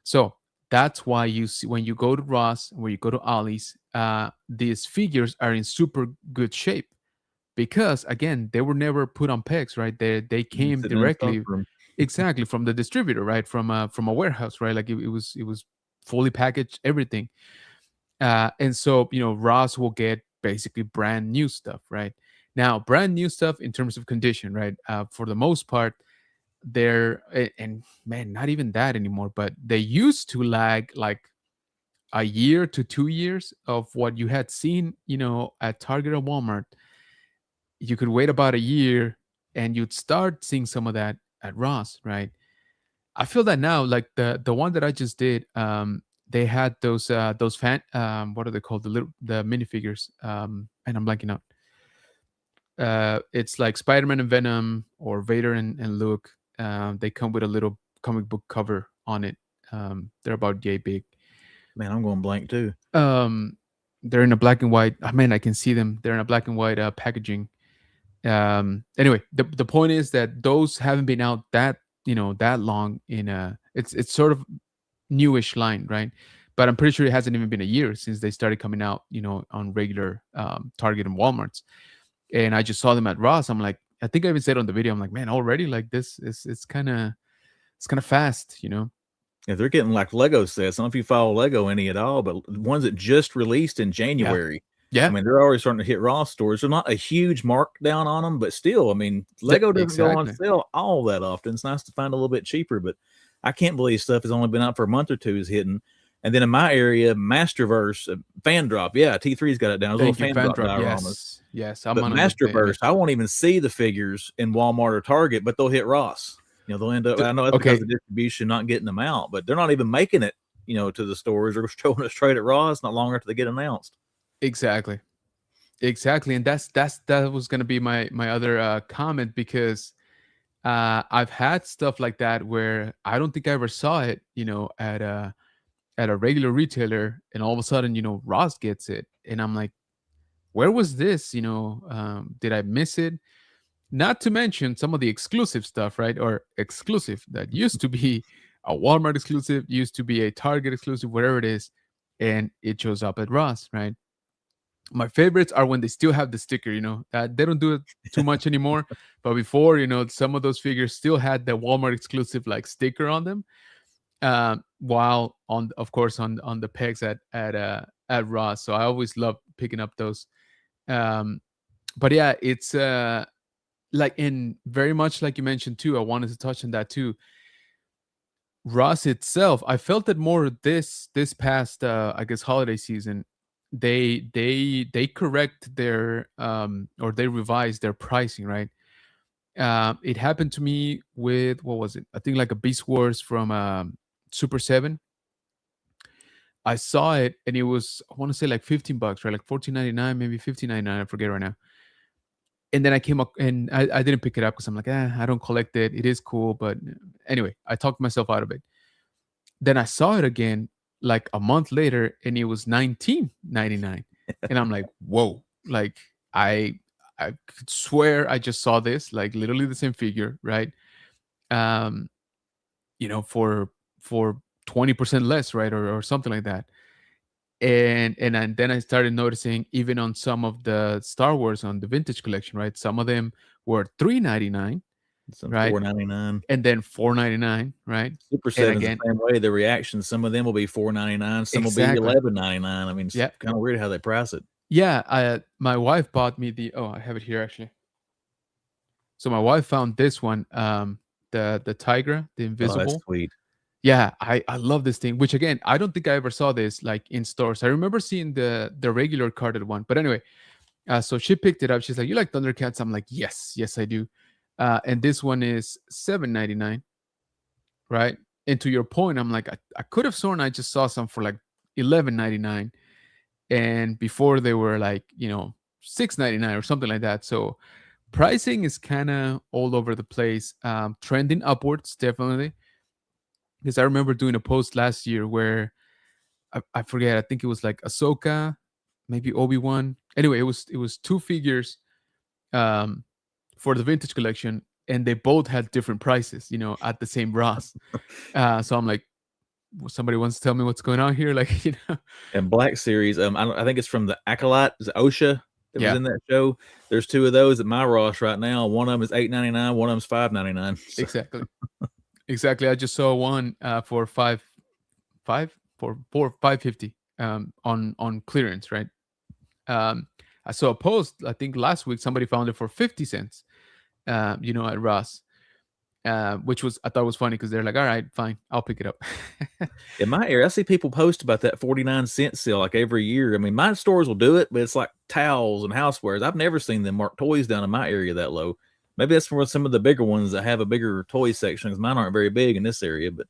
So that's why you see when you go to Ross, when you go to Ollie's, these figures are in super good shape because again they were never put on pegs, right? They came Sitting in a stock directly, room. exactly from the distributor, right? From a warehouse, right? Like it was fully packaged, everything. And so Ross will get basically brand new stuff, right? Now brand new stuff in terms of condition, right? For the most part, and man, not even that anymore, but they used to lag like a year to 2 years of what you had seen at Target or Walmart. You could wait about a year and you'd start seeing some of that at Ross, right? I feel that now, like the one that I just did, they had those fan what are they called, the minifigures, and I'm blanking out. It's like Spider-Man and Venom, or Vader and Luke. They come with a little comic book cover on it. They're about yay big. Man, I'm going blank too. Um, they're in a black and white. Oh, man, I can see them. They're in a black and white packaging. Anyway, the point is that those haven't been out that that long in it's sort of newish line, right? But I'm pretty sure it hasn't even been a year since they started coming out, on regular Target and Walmarts. And I just saw them at Ross. I'm like, I think I even said on the video, I'm like, man, already like this is it's kind of fast, Yeah, they're getting like Lego sets. I don't know if you follow Lego any at all, but ones that just released in Yeah, January. I yeah, mean, they're already starting to hit Ross stores. They're not a huge markdown on them, but still, I mean, Lego doesn't go on exactly. sale all that often. It's nice to find a little bit cheaper, but I can't believe stuff has only been out for a month or two is hitting. And then in my area, Masterverse, Fan Drop, yeah, T3's got it down. There's little Thank you, Fan fan Drop drop. dioramas. Yes, yes, I'm But on the Masterverse, image. I won't even see the figures in Walmart or Target, but they'll hit Ross. They'll end up. I know that's because Okay, of distribution not getting them out, but they're not even making it, to the stores. They're showing us straight at Ross not long after they get announced. exactly, exactly, and that was gonna be my other comment, because I've had stuff like that where I don't think I ever saw it, at a regular retailer, and all of a sudden, Ross gets it, and I'm like, where was this? Did I miss it? Not to mention some of the exclusive stuff, right? Or exclusive that used to be a Walmart exclusive, used to be a Target exclusive, whatever it is, and it shows up at Ross, right? My favorites are when they still have the sticker, they don't do it too much anymore. But before, some of those figures still had the Walmart exclusive like sticker on them. While on, of course, on the pegs at Ross. So I always love picking up those. Um, but yeah, it's like, in very much like you mentioned too. I wanted to touch on that too. Ross itself, I felt it more this past I guess holiday season. They correct their or they revise their pricing, right? It happened to me with, what was it? I think like a Beast Wars from Super 7. I saw it and it was, I want to say, like $15, right? Like 14.99, maybe 15.99, I forget right now. And then I came up and I didn't pick it up because I'm like, I don't collect it. It is cool, but anyway, I talked myself out of it. Then I saw it again like a month later and it was 19.99. And I'm like, whoa. Like, I could swear I just saw this, like literally the same figure, right? Um, for 20% less, right? Or something like that. And then I started noticing, even on some of the Star Wars on the vintage collection, right? Some of them were 3.99, Some right? $4.99. And then 4.99, right? Super And Seven's the again, same way. The reactions, some of them will be $4.99, some will be exactly. $11.99. I mean, it's Yeah. kind of weird how they price it. Yeah, my wife bought me the, oh, I have it here actually. So my wife found this one, the Tigra, the Oh, that's invisible. sweet. Yeah, I love this thing. Which again, I don't think I ever saw this like in stores. I remember seeing the regular carded one, but anyway, so she picked it up. She's like, "You like Thundercats?" I'm like, "Yes, yes, I do." And this one is 7.99, right? And to your point, I'm like, I could have sworn I just saw some for like 11.99, and before they were like 6.99 or something like that. So pricing is kind of all over the place, trending upwards definitely. Because I remember doing a post last year where I forget. I think it was like Ahsoka, maybe Obi-Wan. Anyway, it was two figures um, for the vintage collection, and they both had different prices, at the same Ross. So I'm like, somebody wants to tell me what's going on here, like, And Black Series, I think it's from the Acolyte. Is it OSHA that was yeah, in that show? There's two of those at my Ross right now. One of them is $8.99. One of them's $5.99. So, exactly, exactly. I just saw one for five for 550 on clearance, right? Um, I saw a post, I think last week, somebody found it for 50 cents, at Ross, which was, I thought was funny because they're like, all right, fine, I'll pick it up. in my area, I see people post about that 49-cent sale like every year. I mean, my stores will do it, but it's like towels and housewares. I've never seen them mark toys down in my area that low. Maybe that's for some of the bigger ones that have a bigger toy section, because mine aren't very big in this area. But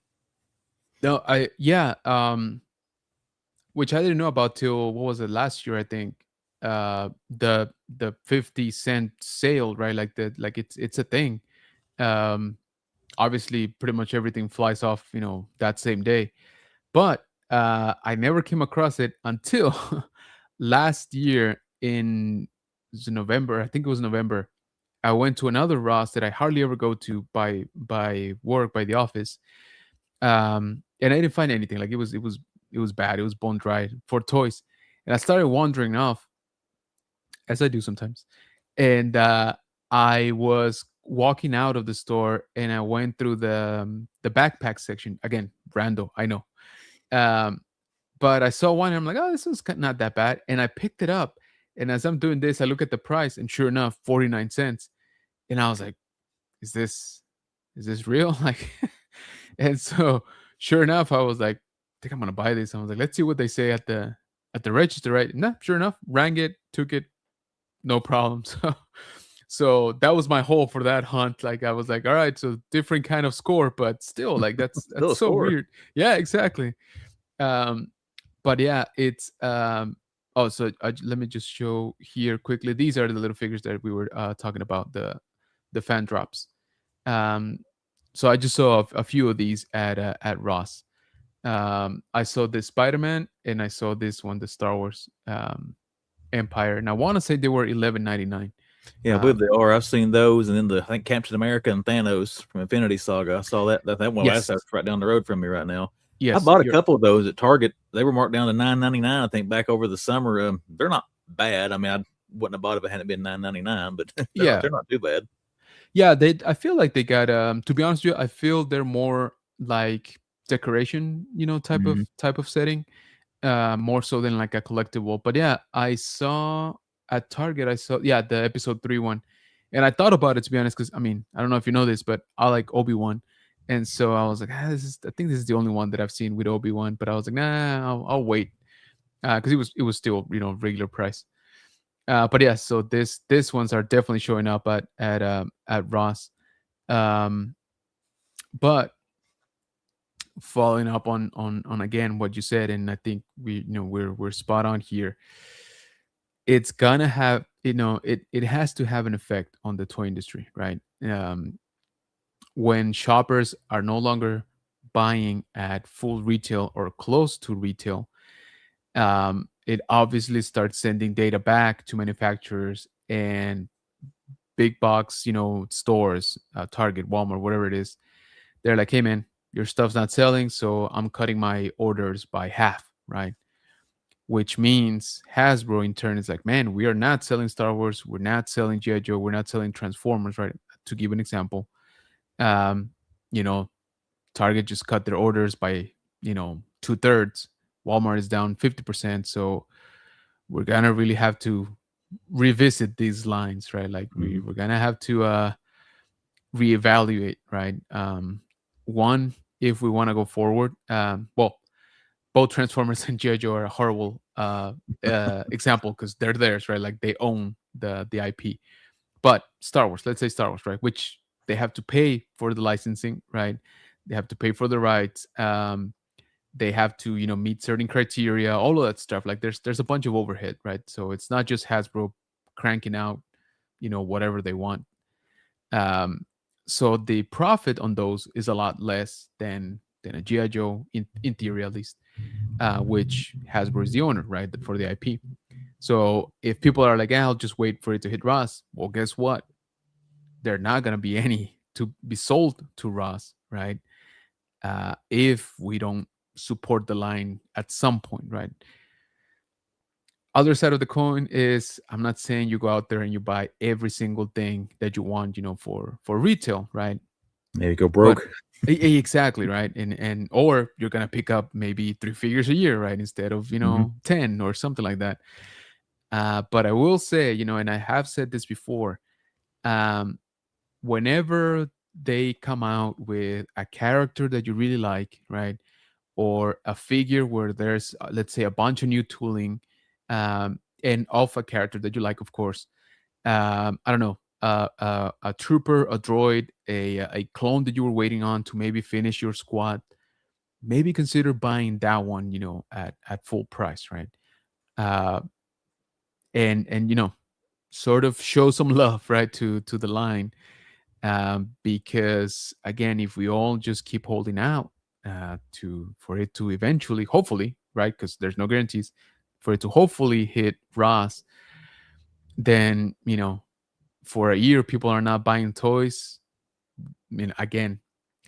No, yeah, which I didn't know about till, what was it, last year, I think. The 50 cent sale, right? Like it's a thing. Um, Obviously, pretty much everything flies off, that same day. But I never came across it until last year in November. I think it was November. I went to another Ross that I hardly ever go to by work, by the office, and I didn't find anything. Like it was bad. It was bone dry for toys, and I started wandering off, as I do sometimes. And I was walking out of the store, and I went through the backpack section again. Rando, I know. Um, but I saw one, and I'm like, oh, this one's not that bad, and I picked it up. And as I'm doing this, I look at the price, and sure enough, 49 cents. And I was like, is this real? Like, and so sure enough, I was like, I think I'm gonna buy this. I was like, let's see what they say at the register, right? Nah, sure enough, rang it, took it, no problem. So that was my whole for that hunt. Like I was like, all right, so different kind of score, but still, like Still that's a so score. weird. Yeah, exactly. Um, but yeah, it's oh, so let me just show here quickly. These are the little figures that we were talking about, the fan drops. Um, so I just saw a few of these at Ross. I saw this Spider-Man, and I saw this one, the Star Wars Empire, and I want to say they were 11.99. Yeah, I believe they are. I've seen those, and then I think Captain America and Thanos from Infinity Saga. I saw that one. That's Yes, right down the road from me right now. I yes, bought a you're couple of those at Target. They were marked down to $9.99. I think back over the summer. They're not bad. I mean, I wouldn't have bought it if it hadn't been $9.99, but yeah, they're not too bad. yeah. They I feel like they got to be honest with you, I feel they're more like decoration, Mhm. type of setting, more so than like a collectible. But yeah, I saw at Target, I saw, yeah, the episode 3 one, and I thought about it, to be honest, because I mean, I don't know if you know this, but I like Obi-Wan. And so I was like, I think this is the only one that I've seen with Obi-Wan, but I was like, nah, I'll wait, because it was still, regular price. But yeah, so this ones are definitely showing up at Ross. Um, but following up on again what you said, and I think we're spot on here. It's gonna have, it has to have an effect on the toy industry, right? When shoppers are no longer buying at full retail or close to retail, it obviously starts sending data back to manufacturers and big box, stores, Target, Walmart, whatever it is. They're like, hey man, your stuff's not selling, so I'm cutting my orders by half, right? Which means Hasbro in turn is like, man, we are not selling Star Wars, we're not selling G.I. Joe, we're not selling Transformers, right? To give an example. Um, you know, Target just cut their orders by, 2/3. Walmart is down 50%. So we're gonna really have to revisit these lines, right? Like Mhm. we're gonna have to reevaluate, right? One, if we want to go forward, well, both Transformers and G.I. Joe are a horrible example because they're theirs, right? Like they own the IP. But Star Wars, let's say Star Wars, right? Which they have to pay for the licensing, right? They have to pay for the rights. They have to, meet certain criteria, all of that stuff. Like there's a bunch of overhead, right? So it's not just Hasbro cranking out, whatever they want. Um, so the profit on those is a lot less than a GI Joe in theory, at least, which Hasbro is the owner, right, for the IP. So if people are like, I'll just wait for it to hit Ross, well, guess what? There are not gonna be any to be sold to Ross, right? If we don't support the line at some point, right? Other side of the coin is, I'm not saying you go out there and you buy every single thing that you want, for retail, right? Maybe go But broke. exactly, right? And or you're gonna pick up maybe 3 figures a year, right? Instead of, Mhm. 10 or something like that. But I will say, and I have said this before, um, whenever they come out with a character that you really like, right? Or a figure where there's, let's say, a bunch of new tooling, and of a character that you like, of course. I don't know, a trooper, a droid, a clone that you were waiting on to maybe finish your squad. Maybe consider buying that one, at full price, right? Uh, and sort of show some love, right, to the line, because again, if we all just keep holding out, to for it to eventually, hopefully, right, because there's no guarantees, for it to hopefully hit Ross, then for a year people are not buying toys, I mean, again,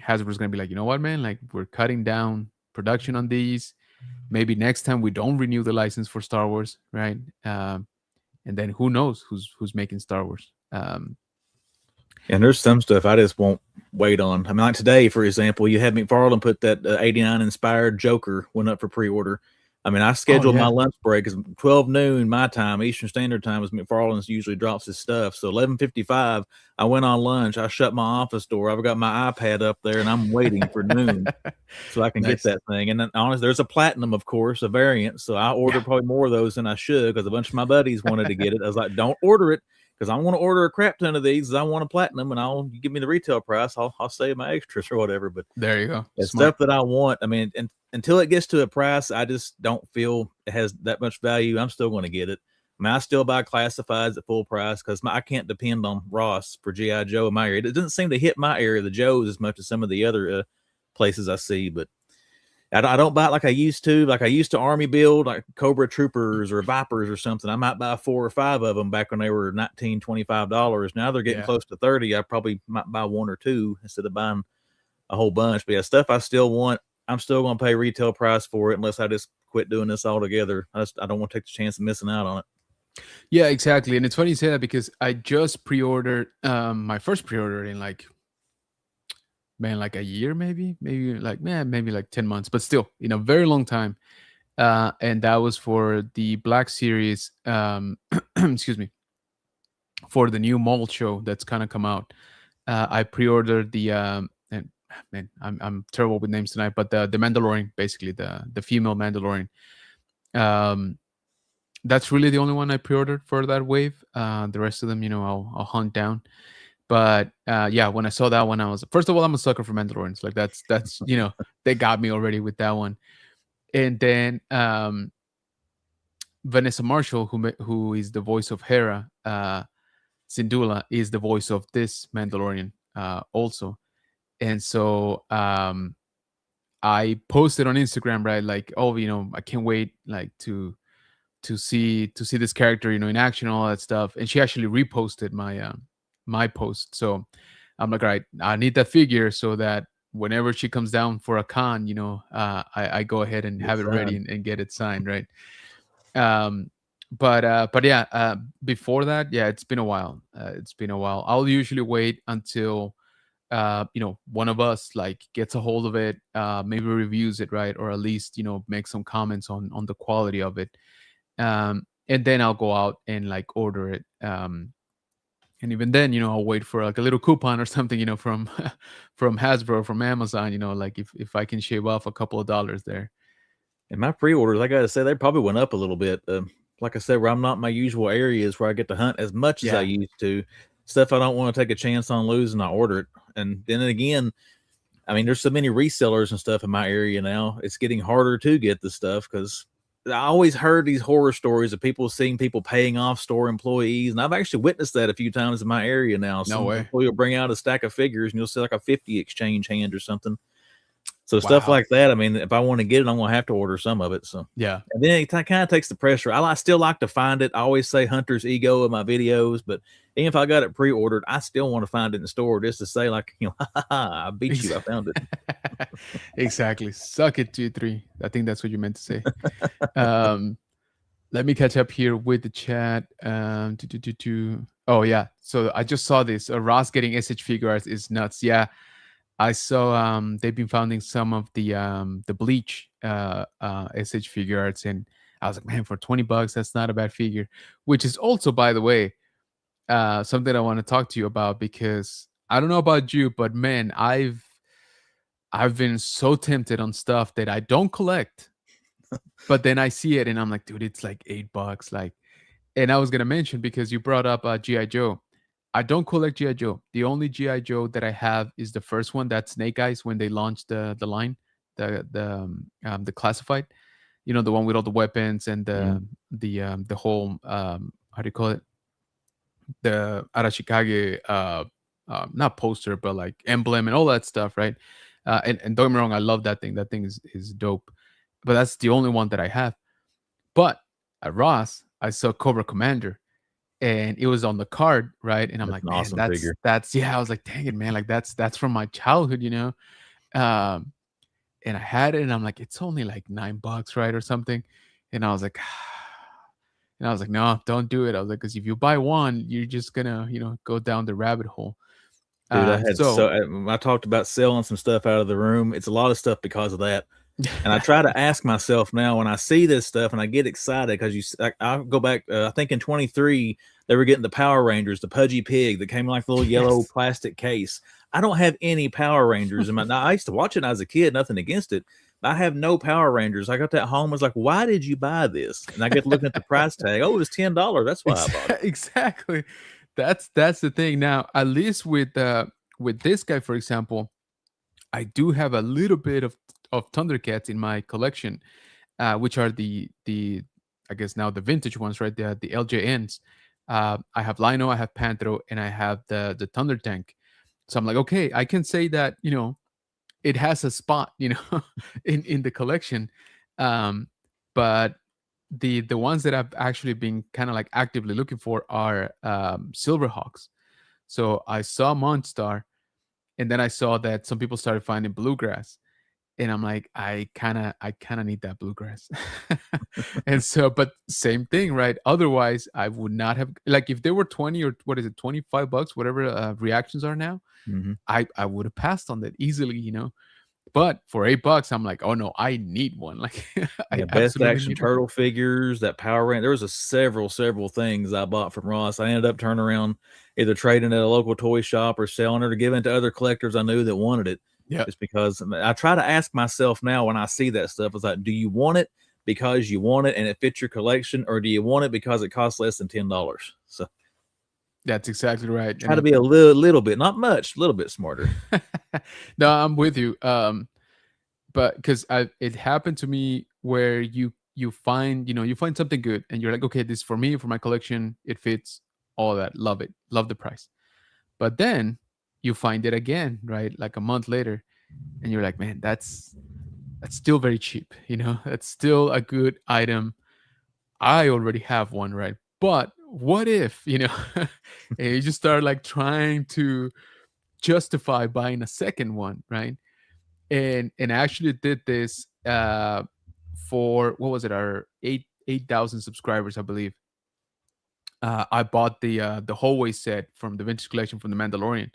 Hasbro's gonna be like, you know what, man? Like, we're cutting down production on these. Maybe next time we don't renew the license for Star Wars, right? And then who knows who's making Star Wars? And there's some stuff I just won't wait on. I mean, like today, for example, you had McFarlane put that 89 inspired Joker went up for pre-order. I mean, I Oh scheduled my yeah, lunch break because 12 noon my time, Eastern Standard Time, is McFarlane's usually drops his stuff. So 11:55, I went on lunch. I shut my office door. I've got my iPad up there, and I'm waiting for noon so I can get nice. that thing. And then, honestly, there's a platinum, of course, a variant. So I Yeah, ordered probably more of those than I should because a bunch of my buddies wanted to get it. I was like, don't order it because I want to order a crap ton of these. I want a platinum, and I'll give me the retail price. I'll save my extras or whatever. But there you go. it's Smart. stuff that I want. I mean, and until it gets to a price, I just don't feel it has that much value. I'm still going to get it. I mean, I still buy classifieds at full price because I can't depend on Ross for GI Joe in my area. It doesn't seem to hit my area, the Joes, as much as some of the other places I see. But I don't buy it like I used to. Like I used to Army build like Cobra Troopers or Vipers or something. I might buy 4 or 5 of them back when they were $19, $25. Now they're getting Yeah. close to 30. I probably might buy 1 or 2 instead of buying a whole bunch. But yeah, stuff I still want. I'm still going to pay retail price for it unless I just quit doing this altogether. I don't want to take the chance of missing out on it. Yeah, exactly. And it's funny you say that because I just pre-ordered my first pre-order in like, man, like a year, maybe like, man, maybe like 10 months, but still, a very long time. And that was for the Black Series, excuse me, for the new mall show that's kind of come out. I pre-ordered and man, I'm terrible with names tonight, but the Mandalorian, basically the female Mandalorian. Um, that's really the only one I pre-ordered for that wave. The rest of them, I'll hunt down. But yeah, when I saw that one, I was, first of all, I'm a sucker for Mandalorians. Like that's they got me already with that one. And then Vanessa Marshall, who is the voice of Hera, Syndulla is the voice of this Mandalorian also. And so I posted on Instagram, right? Like, oh, I can't wait, like to see this character, in action and all that stuff. And she actually reposted my post. So I'm like, all right, I need that figure so that whenever she comes down for a con, I go ahead and have it ready and get it signed, right? Um, but yeah, before that, yeah, it's been a while. It's been a while. I'll usually wait until one of us like gets a hold of it, maybe reviews it, right, or at least make some comments on the quality of it, and then I'll go out and like order it. And even then, I'll wait for like a little coupon or something, from from Hasbro, from Amazon, like if I can shave off a couple of dollars there. And my pre-orders, I gotta say, they probably went up a little bit. Like I said, where I'm not in my usual areas where I get to hunt as much as I Yeah. used to. Stuff I don't want to take a chance on losing, I order it. And then again, I mean, there's so many resellers and stuff in my area now. It's getting harder to get the stuff because I always heard these horror stories of people seeing people paying off store employees, and I've actually witnessed that a few times in my area now. No Some way. employee will bring out a stack of figures, and you'll see like a 50 exchange hand or something. So stuff Wow. like that. I mean, if I want to get it, I'm gonna have to order some of it. So Yeah. and then it kind of takes the pressure. I still like to find it. I always say hunter's ego in my videos, but even if I got it pre-ordered, I still want to find it in the store just to say like, I beat you. I found it. Exactly. Suck it, G3. I think that's what you meant to say. Um, let me catch up here with the chat. Oh yeah. So I just saw this. Ross getting SH figure arts is nuts. Yeah. I saw they've been founding some of the Bleach SH figure arts, and I was like, man, for $20, that's not a bad figure. Which is also, by the way, something I want to talk to you about, because I don't know about you, but man, I've been so tempted on stuff that I don't collect, but then I see it and I'm like, dude, it's like $8. Like, and I was gonna mention, because you brought up GI Joe. I don't collect GI Joe. The only GI Joe that I have is the first one. That's Snake Eyes when they launched the line, the classified. The one with all the weapons and Mm. the whole how do you call it? The Arashikage not poster, but like emblem and all that stuff, right? And don't get me wrong, I love that thing. That thing is dope. But that's the only one that I have. But at Ross, I saw Cobra Commander, and it was on the card, right? And I'm That's like, an man, awesome figure. that's yeah. I was like, dang it, man, like that's from my childhood, you know. Um, and I had it, and I'm like, it's only like $9, right, or something. And I was like, and I was like, no, don't do it. I was like, because if you buy one, you're just gonna, go down the rabbit hole. Dude, I had So I talked about selling some stuff out of the room. It's a lot of stuff because of that. And I try to ask myself now when I see this stuff and I get excited because I'll go back. I think in 23, they were getting the Power Rangers, the Pudgy Pig that came in like a little yellow yes, plastic case. I don't have any Power Rangers. Now, I used to watch it as a kid, nothing against it. I have no Power Rangers. I got that home. I was like, why did you buy this? And I get looking at the price tag. Oh, it was $10. That's why I bought it. exactly. That's the thing. Now, at least with this guy, for example, I do have a little bit of Thundercats in my collection, which are the I guess now the vintage ones, right? The LJNs. I have Lino, I have Panthro, and I have the Thunder Tank. So I'm like, okay, I can say that it has a spot, in the collection. Um, but the ones that I've actually been kind of like actively looking for are Silverhawks. So I saw Monstar, and then I saw that some people started finding Bluegrass, and I'm like, I kind of need that Bluegrass. And so, but same thing, right? Otherwise, I would not have, like, if they were 20 or what is it, $25, whatever reactions are now, Mhm. I would have passed on that easily. But for $8, I'm like, oh no, I need one. Like, I Yeah, Best absolutely Action need one. Turtle figures, that Power Ranger. There was several things I bought from Ross. I ended up turning around either trading at a local toy shop or selling it or giving it to other collectors I knew that wanted it. Yeah, Just because I try to ask myself now when I see that stuff, it's like, do you want it because you want it and it fits your collection, or do you want it because it costs less than $10? So that's exactly right. try to be a little bit, not much, a little bit smarter. No, I'm with you. But because it happened to me where you find you find something good, and you're like, okay, this is for me, for my collection, it fits, all that, love it, love the price. But then you find it again, right, like a month later, and you're like, man, that's still very cheap. That's still a good item. I already have one, right? But what if, and you just start like trying to justify buying a second one, right? And I actually did this for, what was it, our 8,000 subscribers, I believe. I bought the hallway set from the vintage collection from the Mandalorian,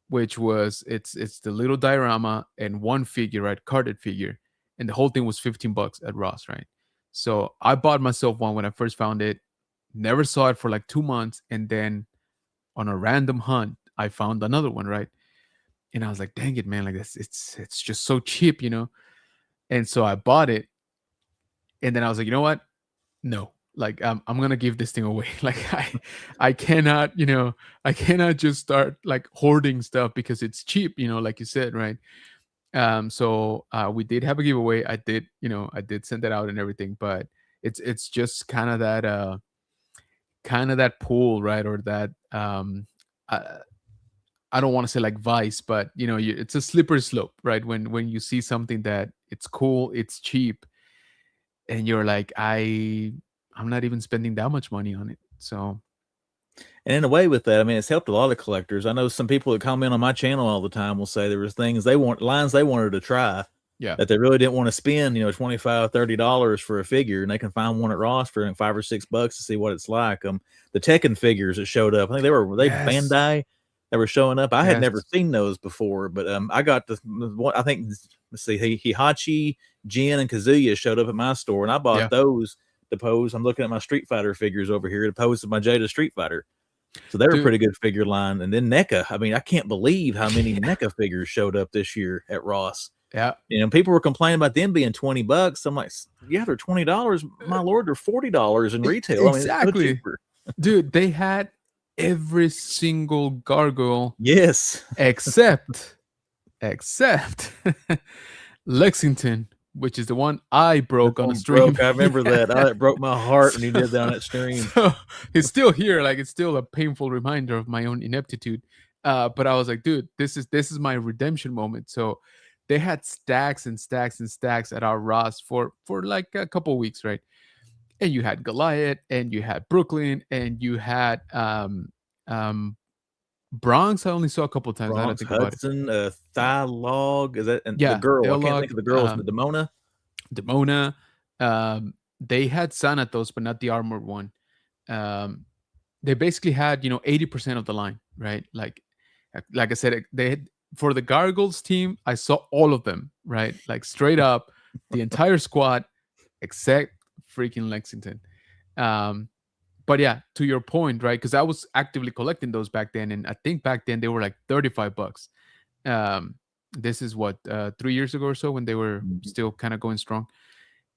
which was, it's the little diorama and one figure, right, carded figure, and the whole thing was $15 at Ross, right? So I bought myself one when I first found it, never saw it for like 2 months, and then on a random hunt I found another one, right? And I was like, dang it, man, like this, it's just so cheap. And so I bought it, and then I was like, you know what? No, like I'm gonna give this thing away. Like I cannot, I cannot just start like hoarding stuff because it's cheap, like you said, right? So we did have a giveaway. I did send that out and everything, but it's just kind of that pool, right? Or that I, I don't want to say like vice, but it's a slippery slope, right? When you see something that it's cool, it's cheap, and you're like, I'm not even spending that much money on it. So And in a way with that, I mean, it's helped a lot of collectors. I know some people that comment on my channel all the time will say there was things lines they wanted to try yeah, that they really didn't want to spend, $25, $30 for a figure, and they can find one at Ross for like $5 or $6 to see what it's like. The Tekken figures that showed up, I think were they yes, Bandai that were showing up. I had yes, never seen those before, but I got the one. I think, let's see, Hihachi, Jin, and Kazuya showed up at my store, and I bought yeah, those to pose. I'm looking at my Street Fighter figures over here to pose to my Jada Street Fighter. So they were a dude, pretty good figure line. And then NECA. I mean, I can't believe how many NECA figures showed up this year at Ross. yeah, People were complaining about them being $20. I'm like, yeah, they're $20. My lord, they're $40 in retail. I mean, it's so exactly, cheaper. dude. They had every single gargoyle Yes. except Lexington, which is the one I This broke on a one stream. broke. I remember that. It broke my heart when you did that on that stream. So it's still here. Like, it's still a painful reminder of my own ineptitude. But I was like, dude, this is my redemption moment. So they had stacks and stacks and stacks at our Ross for like a couple weeks, right? and you had Goliath, and you had Brooklyn, and you had um, Bronx. I only saw a couple times. I don't Bronx, think about it. Hudson, Thylog, is that, and the Yeah, girl, I can't Thelog, think of the girl's, the Demona. Demona. They had Sanatos, but not the armored one. Um, they basically had 80% of the line, right? Like I said, they had, for the Gargoyles team, I saw all of them, right? Like straight up, the entire squad except freaking Lexington. Um, but yeah, to your point, right? Because I was actively collecting those back then, and I think back then they were like $35. Um, this is what 3 years ago or so when they were Mhm. still kind of going strong.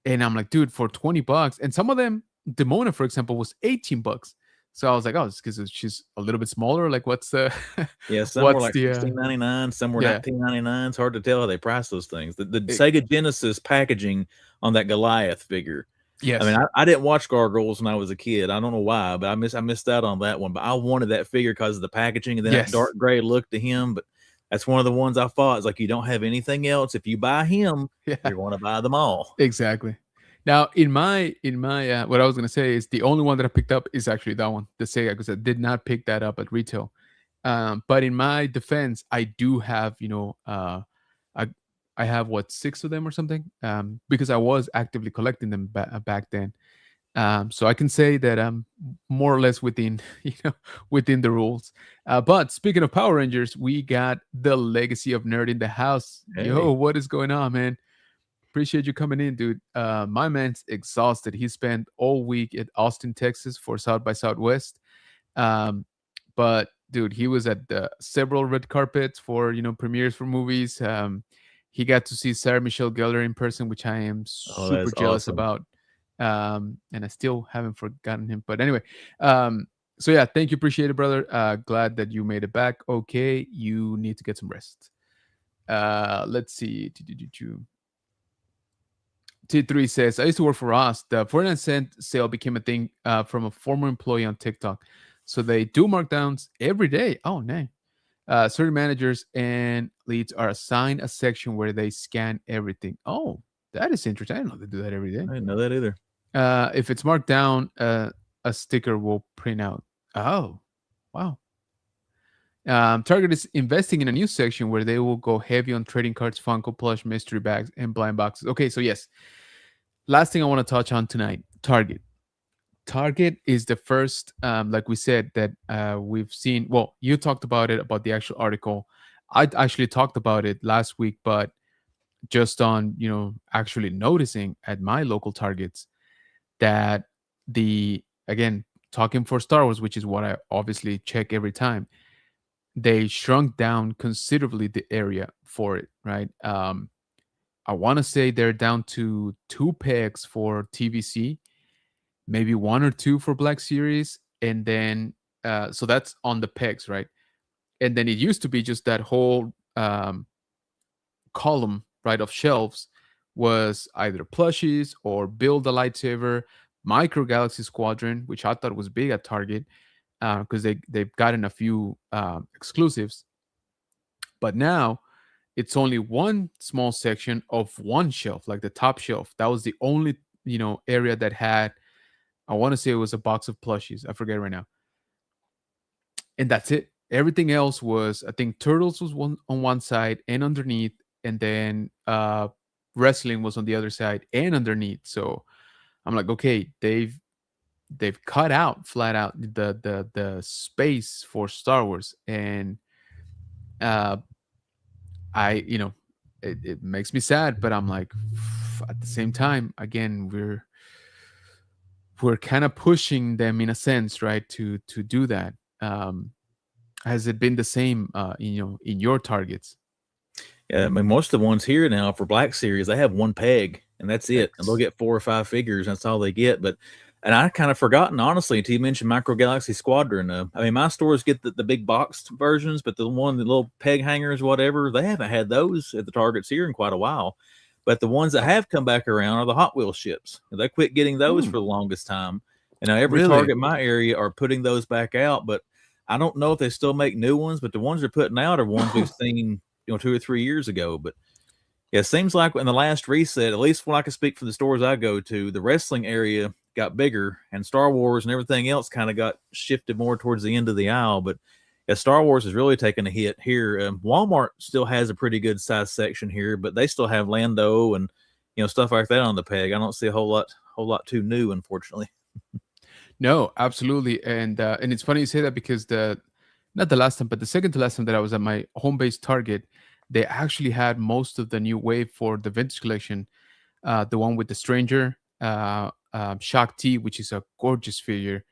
And I'm like, dude, for $20, and some of them, Demona, for example, was $18. So I was like, oh, it's because she's a little bit smaller. Like, what's the, Yeah, some were what's like the, 16.99, some were yeah, 19.99. It's hard to tell how they price those things. The it, Sega Genesis packaging on that Goliath figure. I mean, yes, I didn't watch Gargoyles when I was a kid. I don't know why, but I missed out on that one. But I wanted that figure because of the packaging and then that yes, dark gray look to him. But that's one of the ones I fought. It's like you don't have anything else. If you buy him, yeah, you're going to buy them all. exactly. Now, in my what I was gonna say is the only one that I picked up is actually that one, the Sega, because I did not pick that up at retail. But in my defense, I do have, I I have what, six of them or something, because I was actively collecting them back then. So I can say that I'm more or less within, within the rules. But speaking of Power Rangers, we got the Legacy of Nerd in the house. Yo, Hey, what is going on, man? Appreciate you coming in, dude. My man's exhausted. He spent all week at Austin, Texas for South by Southwest. Um, but dude, he was at several red carpets for premieres for movies. He got to see Sarah Michelle Gellar in person, which I am oh, super that's jealous awesome. about. And I still haven't forgotten him. But anyway, so yeah, thank you, appreciate it, brother. Glad that you made it back. Okay, you need to get some rest. Let's see. T3 says, I used to work for Ross. The 49-cent sale became a thing from a former employee on TikTok. So they do markdowns every day. Oh, no. Certain managers and leads are assigned a section where they scan everything. Oh, that is interesting. I didn't know they do that every day. I didn't know that either. If it's marked down, a sticker will print out. Oh, wow. Target is investing in a new section where they will go heavy on trading cards, Funko plush, mystery bags, and blind boxes. Okay, so yes, last thing I want to touch on tonight, Target. Target is the first, like we said, that we've seen. Well, you talked about it, about the actual article. I actually talked about it last week, but just on, actually noticing at my local Targets that again, talking for Star Wars, which is what I obviously check every time, they shrunk down considerably the area for it, right? I want to say they're down to two pegs for TVC, maybe one or two for Black Series, and then so that's on the pegs, right? And then it used to be just that whole column, right, of shelves was either plushies or Build a Lightsaber, Micro Galaxy Squadron, which I thought was big at Target because they've gotten a few exclusives, but now it's only one small section of one shelf, like the top shelf. That was the only area that had, I want to say it was a box of plushies. I forget right now. And that's it. Everything else was, I think, Turtles was one on one side and underneath, and then wrestling was on the other side and underneath. So I'm like, okay, they've cut out flat out the space for Star Wars, and uh, it makes me sad, but I'm like, at the same time, again, we're kind of pushing them in a sense, right, to do that. Um, has it been the same, in your Targets? Yeah, I mean, most of the ones here now for Black Series, they have one peg and that's it. And they'll X. get 4 or 5 figures. That's all they get. But, and I kind of forgotten, honestly, until you mentioned Micro Galaxy Squadron. I mean, my stores get the big boxed versions, but the little peg hangers, whatever, they haven't had those at the Targets here in quite a while. But the ones that have come back around are the Hot Wheels ships. They quit getting those Hmm, for the longest time. And now every really? Target in my area are putting those back out. But I don't know if they still make new ones, but the ones they're putting out are ones we've seen 2 or 3 years ago. But yeah, it seems like in the last reset, at least when I can speak for the stores I go to, the wrestling area got bigger, and Star Wars and everything else kind of got shifted more towards the end of the aisle. But yeah, Star Wars has really taken a hit here. Walmart still has a pretty good size section here, but they still have Lando and stuff like that on the peg. I don't see a whole lot too new, unfortunately. No, absolutely, and it's funny you say that because the not the last time, but the second to last time that I was at my home base Target, they actually had most of the new wave for the vintage collection. The one with the Stranger, Shock T, which is a gorgeous figure,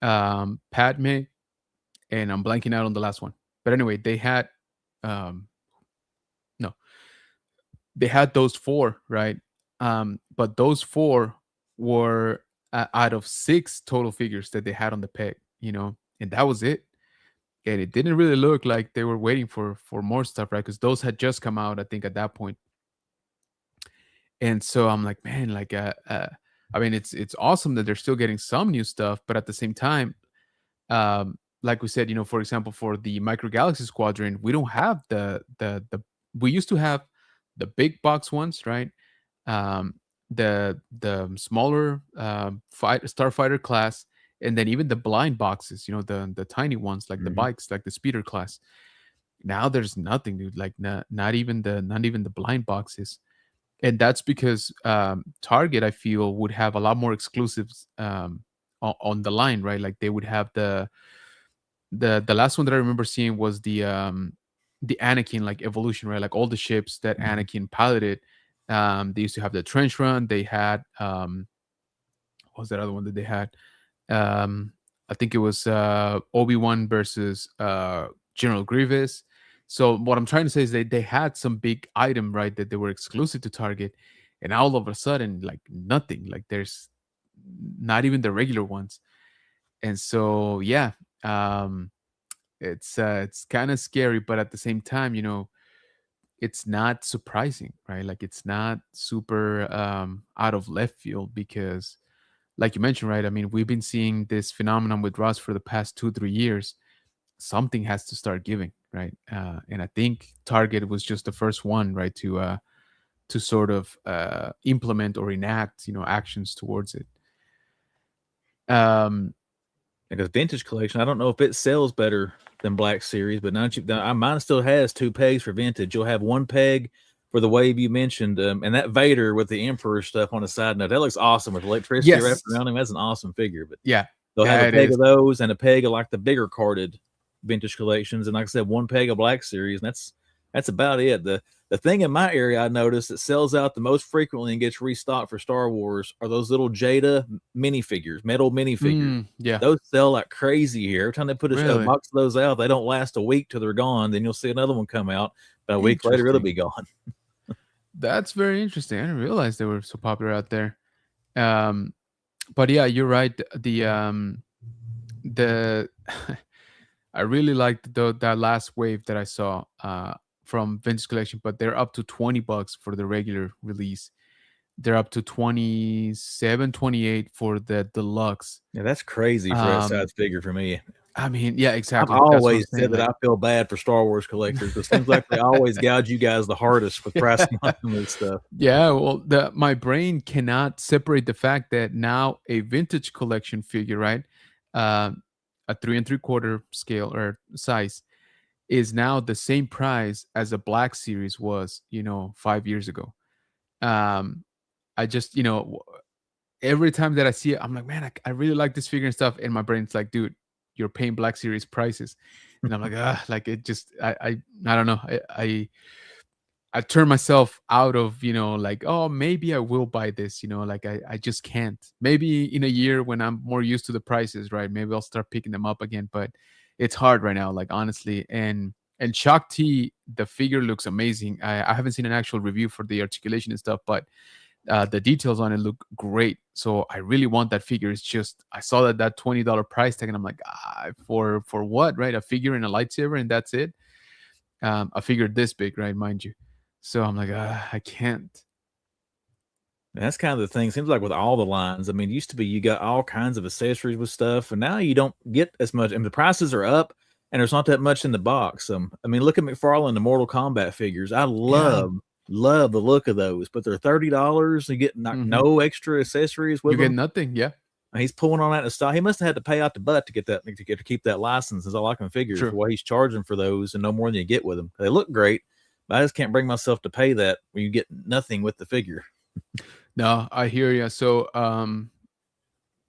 Padme, and I'm blanking out on the last one. But anyway, they had um, no, they had those four, right? But those four were out of six total figures that they had on the peg, and that was it. And it didn't really look like they were waiting for more stuff, right? Because those had just come out, I think, at that point. And so I'm like, man, like, I mean, it's awesome that they're still getting some new stuff, but at the same time, like we said, for example, for the Micro Galaxy Squadron, we don't have the we used to have the big box ones, right? Um, the smaller starfighter class, and then even the blind boxes, the tiny ones like the Mhm. bikes, like the speeder class. Now there's nothing, dude. Like not even the blind boxes, and that's because Target, I feel, would have a lot more exclusives on the line, right? Like they would have the last one that I remember seeing was the Anakin like evolution, right? Like all the ships that Mhm. Anakin piloted. They used to have the trench run. They had what was that other one that they had? Um, I think it was Obi-Wan versus General Grievous. So what I'm trying to say is they had some big item, right, that they were exclusive to Target, and all of a sudden, like nothing. Like there's not even the regular ones. And so yeah, um, it's kind of scary, but at the same time, it's not surprising, right? Like it's not super out of left field because like you mentioned, right? I mean, we've been seeing this phenomenon with Ross for the past 2, 3 years. Something has to start giving, right? And I think Target was just the first one, right, to sort of implement or enact, actions towards it. Um, Because vintage collection, I don't know if it sells better than Black Series, but mine still has two pegs for vintage. You'll have one peg for the wave you mentioned, and that Vader with the Emperor stuff on the side note, that looks awesome with electricity wrapped yes, around him. That's an awesome figure. But yeah, they'll have yeah, a it peg is. of those and a peg of like the bigger carded vintage collections, and like I said, one peg of Black Series, and that's about it. The thing in my area I noticed that sells out the most frequently and gets restocked for Star Wars are those little Jada minifigures, metal minifigures. Yeah, Those sell like crazy here. Every time they put a really box of those out, they don't last a week till they're gone. Then you'll see another one come out, but a week later it'll interesting. be gone. That's very interesting. I didn't realize they were so popular out there. Um, but yeah, you're right. The I really liked that last wave that I saw from Vintage Collection, but they're up to $20 for the regular release. They're up to 27, 28 for the deluxe. Yeah, that's crazy for that Um, size figure for me. I mean, yeah, I've exactly. That's what I'm always saying. said that Like, I feel bad for Star Wars collectors. It seems like they always gouge you guys the hardest with pricing on this stuff. yeah, well, my brain cannot separate the fact that now a vintage collection figure, right, a 3 3/4 scale or size, is now the same price as a Black Series was, 5 years ago. Um, I just, every time that I see it, I'm like, man, I really like this figure and stuff. And my brain's like, dude, you're paying Black Series prices. And I'm like, like it just, I don't know. I turn myself out of, like, oh, maybe I will buy this, like I just can't. Maybe in a year when I'm more used to the prices, right? Maybe I'll start picking them up again, but it's hard right now, like honestly. And Shock T, the figure looks amazing. I haven't seen an actual review for the articulation and stuff, but the details on it look great. So I really want that figure. It's just I saw that $20 price tag, and I'm like, for what, right? A figure and a lightsaber, and that's it. A figure this big, right, mind you. So I'm like, I can't. That's kind of the thing. Seems like with all the lines. I mean, it used to be you got all kinds of accessories with stuff, and now you don't get as much. And the prices are up, and there's not that much in the box. I mean, look at McFarlane, the Mortal Kombat figures. I Yeah. love the look of those, but they're $30. You get Hmm. no extra accessories with You get them. nothing. Yeah. He's pulling on that to stop. He must have had to pay out the butt to get that to keep that license. Is all I can figure for True. what he's charging for those, and no more than you get with them. They look great, but I just can't bring myself to pay that when you get nothing with the figure. No, I hear you. So,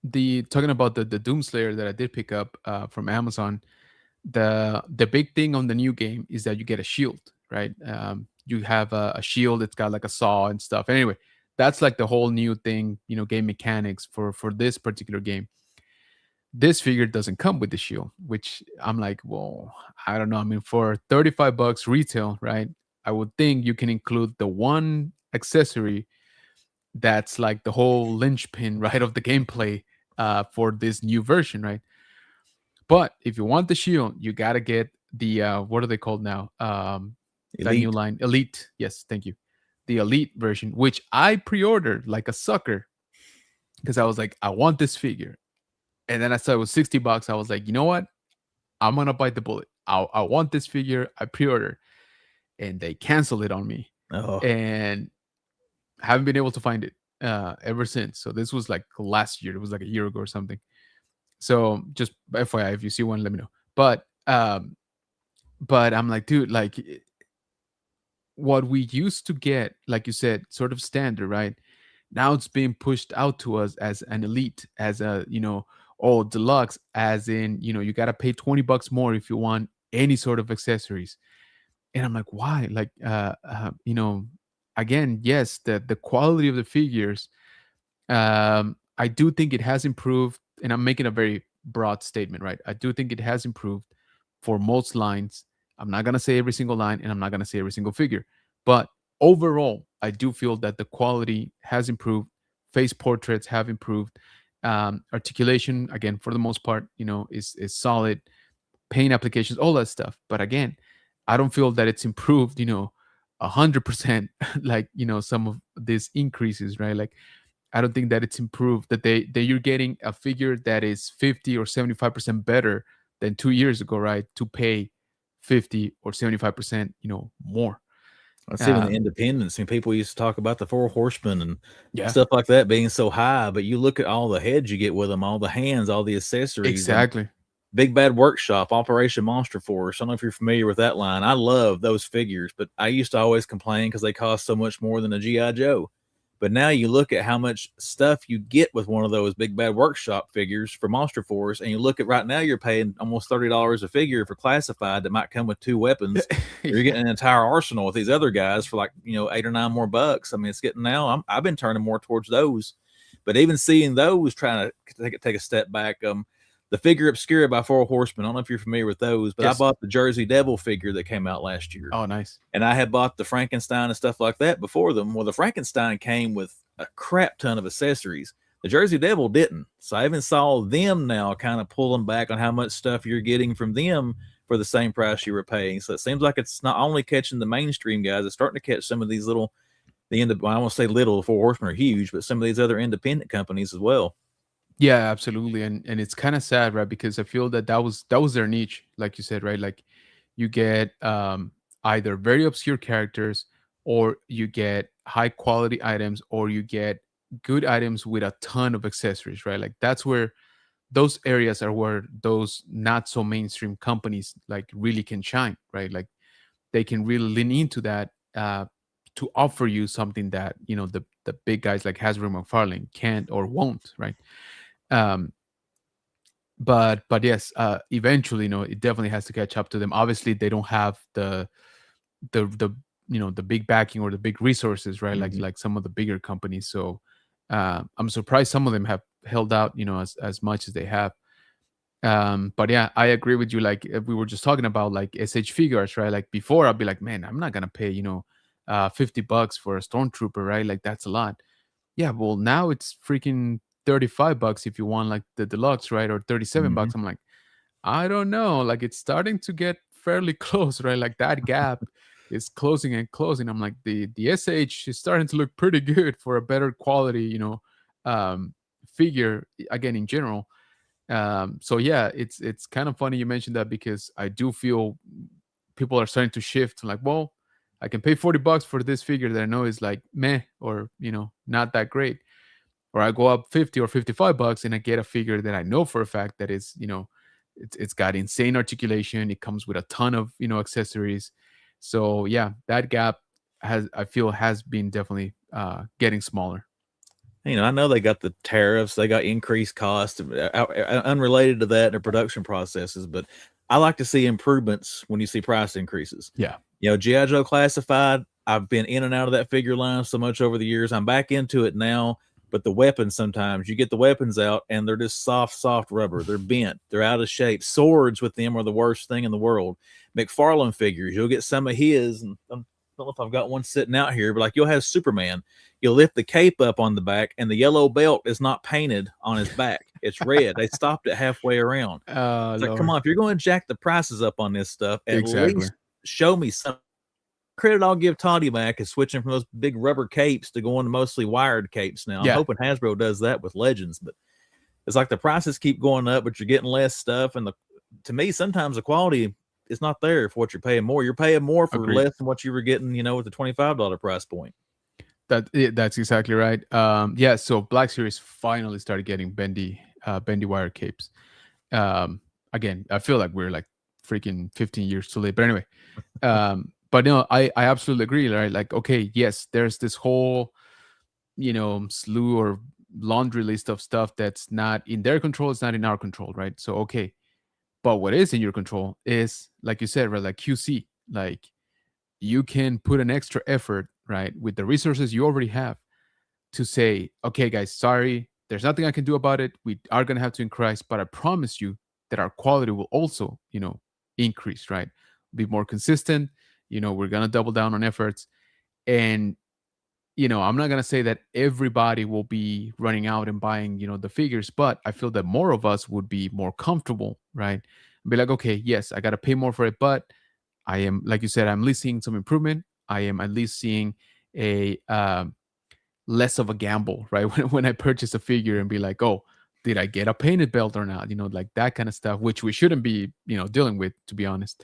the talking about the Doomslayer that I did pick up from Amazon, the big thing on the new game is that you get a shield, right? You have a shield. It's got like a saw and stuff. Anyway, that's like the whole new thing, game mechanics for this particular game. This figure doesn't come with the shield, which I'm like, well, I don't know. I mean, for $35 retail, right? I would think you can include the one accessory that's like the whole linchpin, right, of the gameplay for this new version, right? But if you want the shield, you gotta get the what are they called now? That new Elite. line, Elite. Yes, thank you. The Elite version, which I pre-ordered like a sucker because I was like, I want this figure, and then I saw it was $60. I was like, you know what? I'm gonna bite the bullet. I want this figure. I pre-ordered, and they canceled it on me, Oh, and haven't been able to find it ever since. So this was like last year. It was like a year ago or something. So just FYI, if you see one, let me know. But I'm like, dude, like what we used to get, like you said, sort of standard, right? Now it's being pushed out to us as an elite, as a, oh, deluxe, as in, you got to pay $20 more if you want any sort of accessories. And I'm like, why? Like, again, yes, the quality of the figures, I do think it has improved, and I'm making a very broad statement, right? I do think it has improved for most lines. I'm not gonna say every single line, and I'm not gonna say every single figure, but overall, I do feel that the quality has improved. Face portraits have improved. Articulation, again, for the most part, is solid. Paint applications, all that stuff. But again, I don't feel that it's improved, 100%, like some of these increases, right? Like I don't think that it's improved, that you're getting a figure that is 50 or 75% better than 2 years ago, right? To pay 50 or 75%, more. that's even the Um, independence. And people used to talk about the four horsemen and yeah, stuff like that being so high, but you look at all the heads you get with them, all the hands, all the accessories, and exactly. Big Bad Workshop, Operation Monster Force. I don't know if you're familiar with that line. I love those figures, but I used to always complain because they cost so much more than a G.I. Joe. But now you look at how much stuff you get with one of those Big Bad Workshop figures for Monster Force, and you look at right now, you're paying almost $30 a figure for classified that might come with two weapons. You're Yeah. getting an entire arsenal with these other guys for like 8 or 9 more bucks. I mean, it's getting now. I've been turning more towards those, but even seeing those, trying to take a step back. The figure Obscura by Four Horsemen. I don't know if you're familiar with those, but I Yes. bought the Jersey Devil figure that came out last year. Oh, nice. And I had bought the Frankenstein and stuff like that before them. Well, the Frankenstein came with a crap ton of accessories. The Jersey Devil didn't. So I even saw them now kind of pulling back on how much stuff you're getting from them for the same price you were paying. So it seems like it's not only catching the mainstream guys, it's starting to catch some of these little, well, I won't say little, the Four Horsemen are huge, but some of these other independent companies as well. Yeah, absolutely. And it's kind of sad, right? Because I feel that was their niche, like you said, right? Like you get either very obscure characters, or you get high quality items, or you get good items with a ton of accessories, right? Like that's where those areas are where those not so mainstream companies like really can shine, right? Like they can really lean into that to offer you something that the big guys like Hasbro and McFarlane can't or won't, right? Um, but yes, eventually, it definitely has to catch up to them. Obviously, they don't have the the big backing or the big resources, right? Like Mm-hmm. like some of the bigger companies. So I'm surprised some of them have held out, as much as they have. But yeah, I agree with you. Like we were just talking about like SH figures, right? Like before, I'd be like, man, I'm not gonna pay $50 for a stormtrooper, right? Like that's a lot. Yeah, well now it's freaking $35 if you want like the deluxe, right? Or 37 Mm-hmm. bucks. I'm like, I don't know. Like it's starting to get fairly close, right? Like that gap is closing and closing. I'm like the SH is starting to look pretty good for a better quality, um figure again in general. So yeah, it's kind of funny you mentioned that because I do feel people are starting to shift like, well, I can pay $40 for this figure that I know is like meh or not that great, or I go up 50 or $55 and I get a figure that I know for a fact that is, it's got insane articulation. It comes with a ton of, accessories. So yeah, that gap I feel has been definitely getting smaller. I know they got the tariffs, they got increased costs unrelated to that in their production processes, but I like to see improvements when you see price increases. Yeah. G.I. Joe Classified, I've been in and out of that figure line so much over the years. I'm back into it now, but the weapons, sometimes you get the weapons out and they're just soft rubber. They're bent. They're out of shape. Swords with them are the worst thing in the world. McFarlane figures, you'll get some of his, and I don't know if I've got one sitting out here, but like you'll have Superman. You'll lift the cape up on the back and the yellow belt is not painted on his back. It's red. They stopped it halfway around. It's like, come on, if you're going to jack the prices up on this stuff, at least show me some credit. I'll give Toddy Mac is switching from those big rubber capes to going to mostly wired capes now. I'm hoping Hasbro does that with Legends, but it's like the prices keep going up, but you're getting less stuff. And to me, sometimes the quality is not there for what you're paying more. You're paying more for less than what you were getting, with the $25 price point. That's exactly right. So Black Series finally started getting bendy wire capes. Again, I feel like we're like freaking 15 years too late. But anyway, but no, I absolutely agree, right? Like, okay, yes, there's this whole, slew or laundry list of stuff that's not in their control, it's not in our control, right? So okay. But what is in your control is, like you said, right, like QC. Like you can put an extra effort, right, with the resources you already have to say, okay, guys, sorry, there's nothing I can do about it. We are going to have to increase, but I promise you that our quality will also, increase, right? Be more consistent. We're going to double down on efforts. And, I'm not going to say that everybody will be running out and buying, the figures, but I feel that more of us would be more comfortable, right? Be like, okay, yes, I got to pay more for it, but I am, like you said, I'm at least seeing some improvement. I am at least seeing a less of a gamble, right? When I purchase a figure and be like, oh, did I get a painted belt or not? Like that kind of stuff, which we shouldn't be, dealing with, to be honest.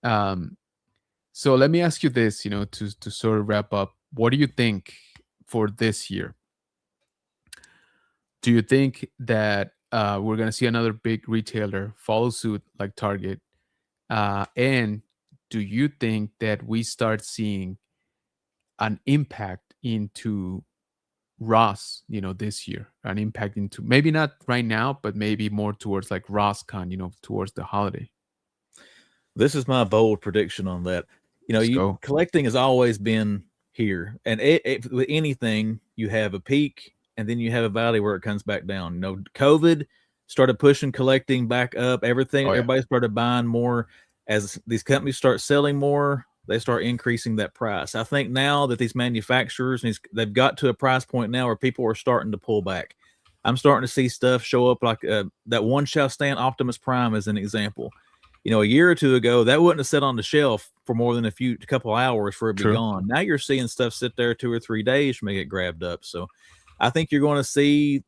So let me ask you this, to sort of wrap up. What do you think for this year? Do you think that we're going to see another big retailer follow suit like Target? And do you think that we start seeing an impact into Ross, this year? An impact into, maybe not right now, but maybe more towards like RossCon, towards the holiday? This is my bold prediction on that. Collecting has always been here, and with anything, you have a peak and then you have a valley where it comes back down. COVID started pushing collecting back up. Everybody started buying more. As these companies start selling more, they start increasing that price. I think now that these manufacturers, they've got to a price point now where people are starting to pull back. I'm starting to see stuff show up like that one shall stand Optimus Prime as an example. A year or two ago, that wouldn't have sat on the shelf for more than a couple hours for it to be gone. Now you're seeing stuff sit there 2 or 3 days for me to get grabbed up. So I think you're going to see,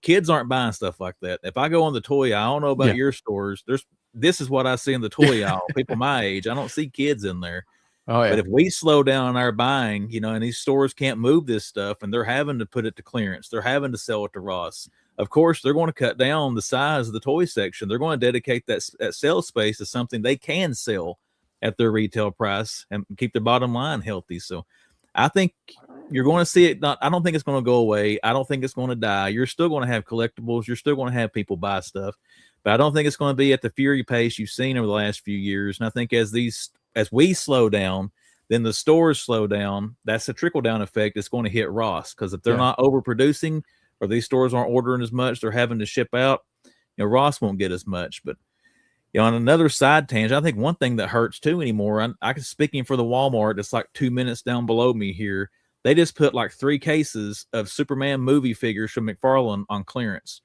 kids aren't buying stuff like that. If I go on the toy aisle, I don't know about your stores. This is what I see in the toy aisle. People my age, I don't see kids in there. Oh, yeah. But if we slow down our buying, and these stores can't move this stuff and they're having to put it to clearance, they're having to sell it to Ross. Of course, they're going to cut down the size of the toy section. They're going to dedicate that sales space to something they can sell at their retail price and keep their bottom line healthy. So I think you're going to see it. I don't think it's going to go away. I don't think it's going to die. You're still going to have collectibles. You're still going to have people buy stuff, but I don't think it's going to be at the fury pace you've seen over the last few years. And I think as we slow down, then the stores slow down. That's a trickle down effect that's going to hit Ross, because if they're not overproducing, or these stores aren't ordering as much, they're having to ship out, Ross won't get as much. But, on another side tangent, I think one thing that hurts too anymore, I can, speaking for the Walmart that's like 2 minutes down below me here, they just put like 3 cases of Superman movie figures from McFarlane on clearance.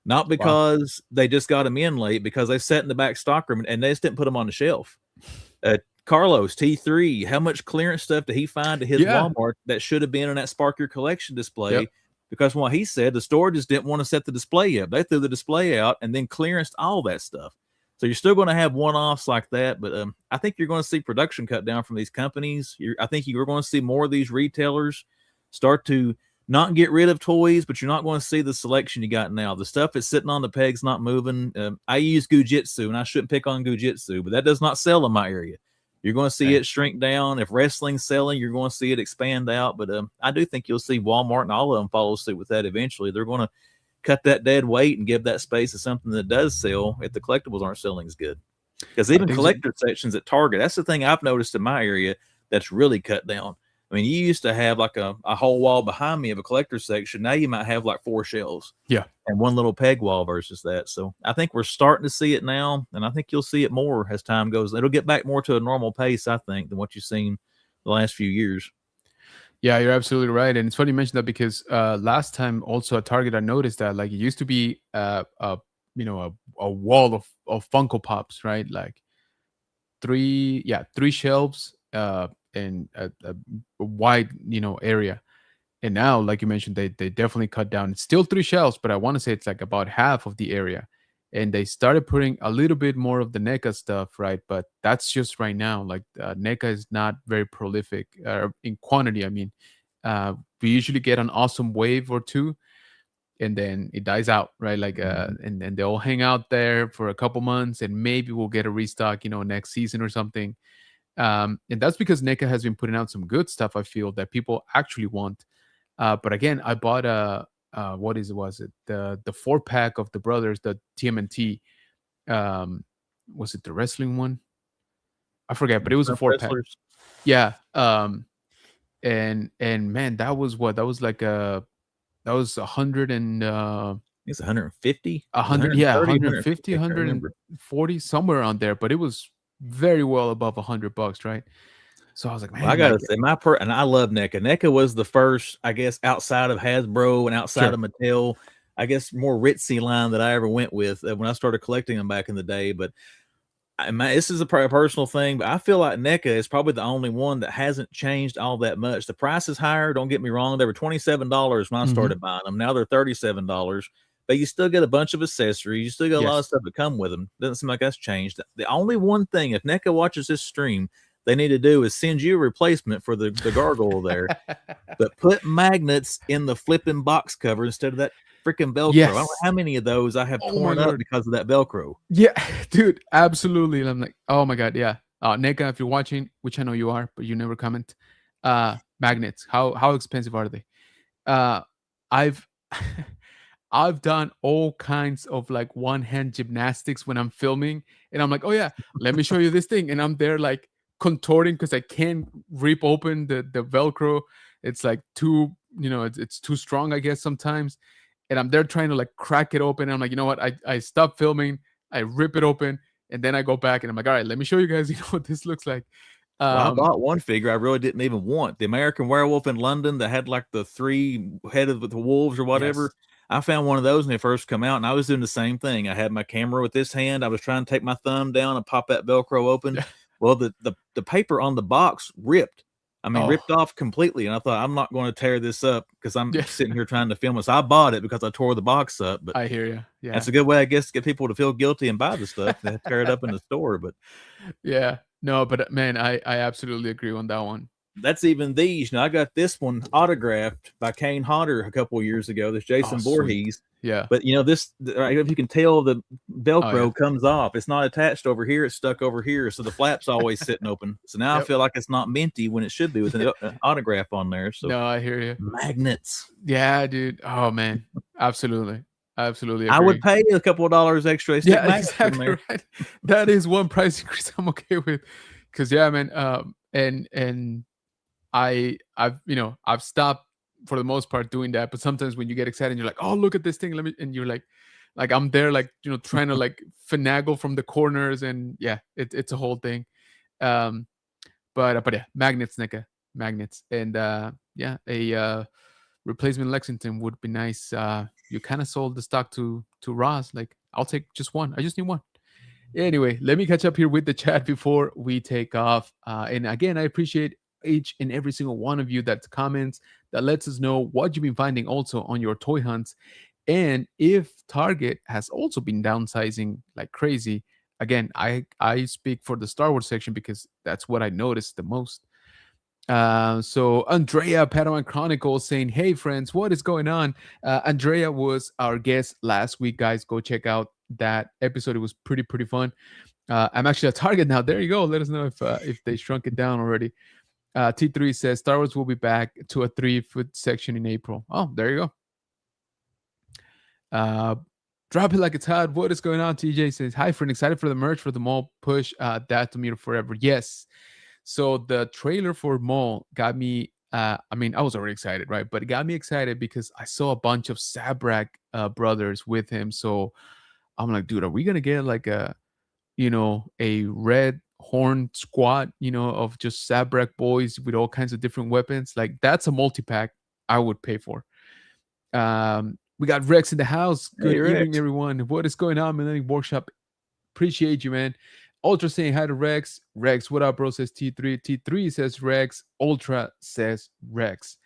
Not because they just got them in late, because they sat in the back stockroom and they just didn't put them on the shelf. Carlos T3, how much clearance stuff did he find at his Walmart that should have been in that Spark Your Collection display? Yep. Because what he said, the store just didn't want to set the display up. They threw the display out and then clearanced all that stuff. So you're still going to have one-offs like that, but I think you're going to see production cut down from these companies. I think you're going to see more of these retailers start to not get rid of toys, but you're not going to see the selection you got now. The stuff that's sitting on the pegs not moving. I use Gujitsu, and I shouldn't pick on Gujitsu, but that does not sell in my area. You're going to see it shrink down. If wrestling's selling, you're going to see it expand out. But I do think you'll see Walmart and all of them follow suit with that eventually. They're going to cut that dead weight and give that space to something that does sell if the collectibles aren't selling as good. Because even collector sections at Target, that's the thing I've noticed in my area that's really cut down. I mean, you used to have like a whole wall behind me of a collector section. Now you might have like 4 shelves. Yeah. And one little peg wall versus that. So I think we're starting to see it now. And I think you'll see it more as time goes. It'll get back more to a normal pace, I think, than what you've seen the last few years. Yeah, you're absolutely right. And it's funny you mentioned that because last time also at Target, I noticed that like it used to be a wall of Funko Pops, right? Like 3 shelves in a wide, area. And now, like you mentioned, they definitely cut down. It's still 3 shelves, but I want to say it's like about half of the area. And they started putting a little bit more of the NECA stuff, right? But that's just right now. Like NECA is not very prolific in quantity. I mean, we usually get an awesome wave or two, and then it dies out, right? Like, and they'll hang out there for a couple months, and maybe we'll get a restock, next season or something. And that's because NECA has been putting out some good stuff. I feel that people actually want. But again, I bought was it the 4-pack of the brothers, the TMNT. Was it the wrestling one? I forget, but it was a 4-pack. Yeah. And man, that was what? That was like that was 100 and it's 150, 100, 150, 140, somewhere on there, but it was very well above $100, right? So I was like, man, I gotta say, and I love NECA. NECA was the first, I guess, outside of Hasbro and outside of Mattel, I guess, more ritzy line that I ever went with when I started collecting them back in the day. But this is a personal thing, but I feel like NECA is probably the only one that hasn't changed all that much. The price is higher. Don't get me wrong; they were $27 when I started buying them. Now they're $37. But you still get a bunch of accessories. You still get a lot of stuff that come with them. Doesn't seem like that's changed. The only one thing, if NECA watches this stream, they need to do is send you a replacement for the gargoyle there, but put magnets in the flipping box cover instead of that freaking Velcro. I don't know how many of those I have torn up because of that Velcro. Yeah, dude, absolutely. And I'm like, oh my God, yeah. NECA, if you're watching, which I know you are, but you never comment. Magnets, how expensive are they? I've I've done all kinds of like one-hand gymnastics when I'm filming, and I'm like, oh yeah, let me show you this thing, and I'm there like contorting because I can't rip open the Velcro. It's like too, it's too strong, I guess, sometimes. And I'm there trying to like crack it open. And I'm like, you know what? I stop filming, I rip it open, and then I go back and I'm like, all right, let me show you guys, what this looks like. I bought one figure I really didn't even want. The American Werewolf in London that had like the 3 headed with the wolves or whatever. Yes. I found one of those when they first come out, and I was doing the same thing. I had my camera with this hand. I was trying to take my thumb down and pop that Velcro open. Well, the paper on the box ripped. I mean, ripped off completely. And I thought, I'm not going to tear this up because I'm sitting here trying to film it. So I bought it because I tore the box up. But I hear you. Yeah, that's a good way, I guess, to get people to feel guilty and buy the stuff. They tear it up in the store. But yeah, no, but man, I absolutely agree on that one. That's even these. Now I got this one autographed by Kane Hodder a couple of years ago. This Jason Voorhees. Sweet. Yeah. But this, if you can tell, the Velcro comes off. It's not attached over here. It's stuck over here. So the flap's always sitting open. So now I feel like it's not minty when it should be with an autograph on there. So no, I hear you. Magnets. Yeah, dude. Oh man. Absolutely. Absolutely agree. I would pay a couple of dollars extra. Yeah, exactly right. That is one price increase I'm okay with. Cause yeah, man. And I've stopped for the most part doing that, but sometimes when you get excited and you're like, oh, look at this thing, and you're like I'm there like trying to like finagle from the corners, and yeah, it's a whole thing. But yeah, magnets, NECA, magnets, and a replacement Lexington would be nice. You kind of sold the stock to Ross. Like, I'll take just one. I just need one. Anyway, let me catch up here with the chat before we take off. And again, I appreciate each and every single one of you that comments, that lets us know what you've been finding also on your toy hunts. And if Target has also been downsizing like crazy. Again, I speak for the Star Wars section because that's what I noticed the most. So Andrea Padawan Chronicles saying, "Hey friends, what is going on?" Andrea was our guest last week, guys. Go check out that episode. It was pretty fun. I'm actually a target now. There you go. Let us know if they shrunk it down already. T3 says Star Wars will be back to a 3-foot section in April. Oh, there you go. Drop it like it's hot. What is going on? TJ says, "Hi friend, excited for the merch for the mall push. That to me forever." Yes. So the trailer for Mall got me. I mean, I was already excited, right? But it got me excited because I saw a bunch of Sabrak brothers with him. So I'm like, dude, are we gonna get like a red horn squad, of just Sabrak boys with all kinds of different weapons? Like that's a multi pack I would pay for. We got Rex in the house. Hey, Good evening, Rex. everyone. What is going on, Millennium Workshop? Appreciate you, man. Ultra saying hi to Rex. Rex, what up, bro? Says T3. T3 says Rex. Ultra says Rex.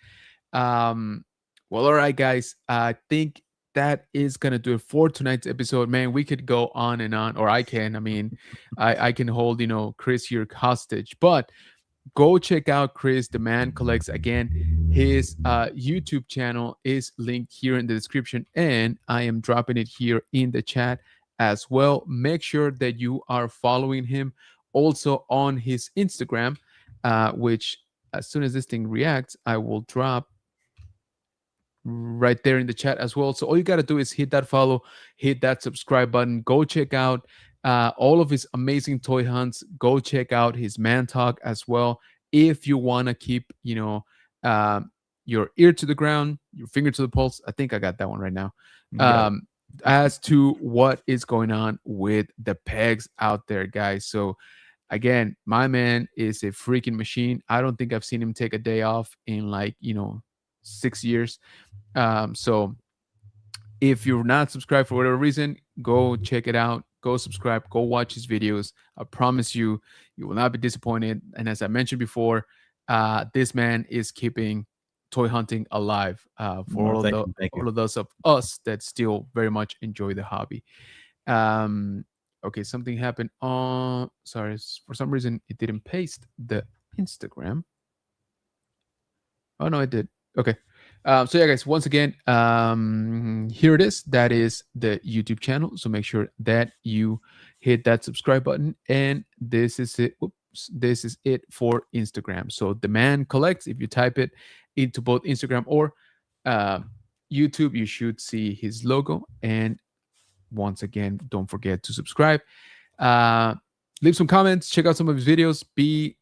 Um, well, all right, guys. I think that is gonna do it for tonight's episode. Man, we could go on and on, or I can. I mean, I can hold Chris here hostage, but go check out Chris. The man collects again. His YouTube channel is linked here in the description, and I am dropping it here in the chat as well. Make sure that you are following him also on his Instagram, which as soon as this thing reacts, I will drop right there in the chat as well. So all you got to do is hit that follow, hit that subscribe button. Go check out all of his amazing toy hunts. Go check out his man talk as well. If you want to keep, your ear to the ground, your finger to the pulse. I think I got that one right now. As to what is going on with the pegs out there, guys. So again, my man is a freaking machine. I don't think I've seen him take a day off in 6 years. So if you're not subscribed for whatever reason, go check it out. Go subscribe. Go watch his videos. I promise you, you will not be disappointed. And as I mentioned before, this man is keeping toy hunting alive for Thank you. all of those of us that still very much enjoy the hobby. Okay, something happened. Sorry, for some reason it didn't paste the Instagram. Oh no, it did. Okay. So yeah, guys, once again, here it is. That is the YouTube channel. So make sure that you hit that subscribe button. And this is it. Oops, this is it for Instagram. So the man collects. If you type it into both Instagram or YouTube, you should see his logo. And once again, don't forget to subscribe. Leave some comments, check out some of his videos.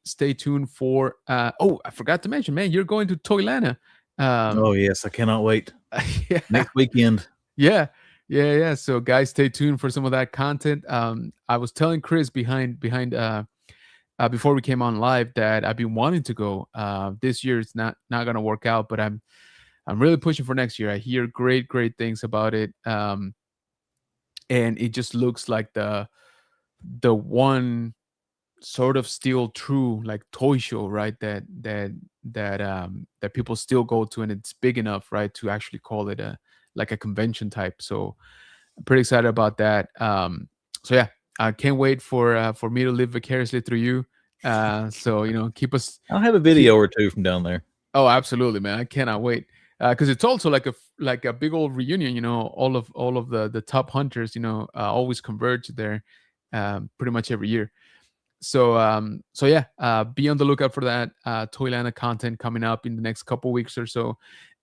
Stay tuned for oh, I forgot to mention, man, you're going to Toylanta. Oh yes, I cannot wait. Yeah. Next weekend. Yeah. So guys, stay tuned for some of that content. I was telling Chris behind before we came on live that I've been wanting to go. This year it's not gonna work out, but I'm really pushing for next year. I hear great things about it. And it just looks like the one sort of still true like toy show, right? That people still go to, and it's big enough, right, to actually call it a convention type. So I'm pretty excited about that. So yeah, I can't wait for me to live vicariously through you. So keep us. I'll have a video or two from down there. Oh, absolutely, man! I cannot wait because it's also like a big old reunion. All of the top hunters, always converge there, pretty much every year. So yeah, be on the lookout for that Toylanta content coming up in the next couple weeks or so.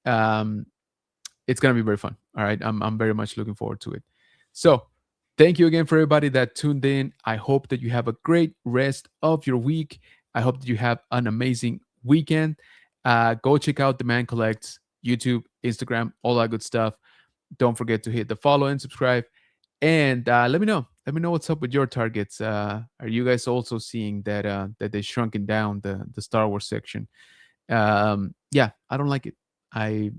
It's gonna be very fun. All right, I'm very much looking forward to it. So thank you again for everybody that tuned in. I hope that you have a great rest of your week. I hope that you have an amazing weekend. Go check out The Man Collects YouTube, Instagram, all that good stuff. Don't forget to hit the follow and subscribe. And let me know. Let me know what's up with your targets. Are you guys also seeing that they shrunken down the Star Wars section? Yeah, I don't like it. I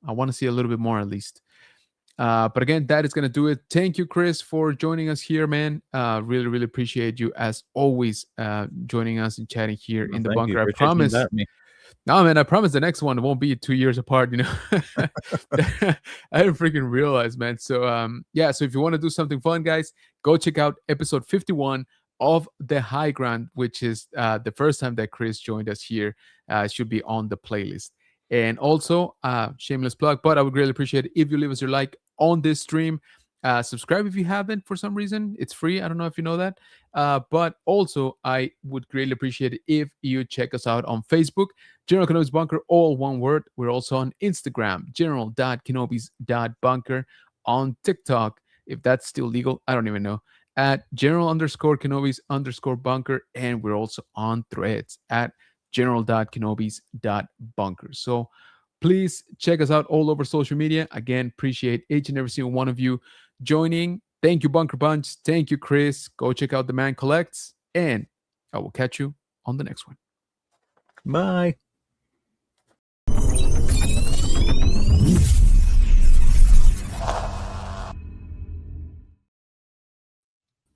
want to see a little bit more at least. But again, that is gonna do it. Thank you, Chris, for joining us here, man. Really appreciate you as always joining us and chatting here in the bunker. I promise. No, man, I promise the next one won't be 2 years apart, I didn't freaking realize, man. So, yeah, so if you want to do something fun, guys, go check out episode 51 of the high ground, which is the first time that Chris joined us here, should be on the playlist. And also, shameless plug, but I would really appreciate it if you leave us your like on this stream. Subscribe if you haven't for some reason. It's free. I don't know if you know that. But also, I would greatly appreciate it if you check us out on Facebook, General Kenobi's Bunker, all one word. We're also on Instagram, general.kenobis.bunker, on TikTok, if that's still legal. I don't even know, at general_Kenobis_bunker. And we're also on Threads at general.kenobis.bunker. So please check us out all over social media. Again, appreciate each and every single one of you joining. Thank you, Bunker Bunch. Thank you, Chris. Go check out The Man Collects. And I will catch you on the next one. Bye.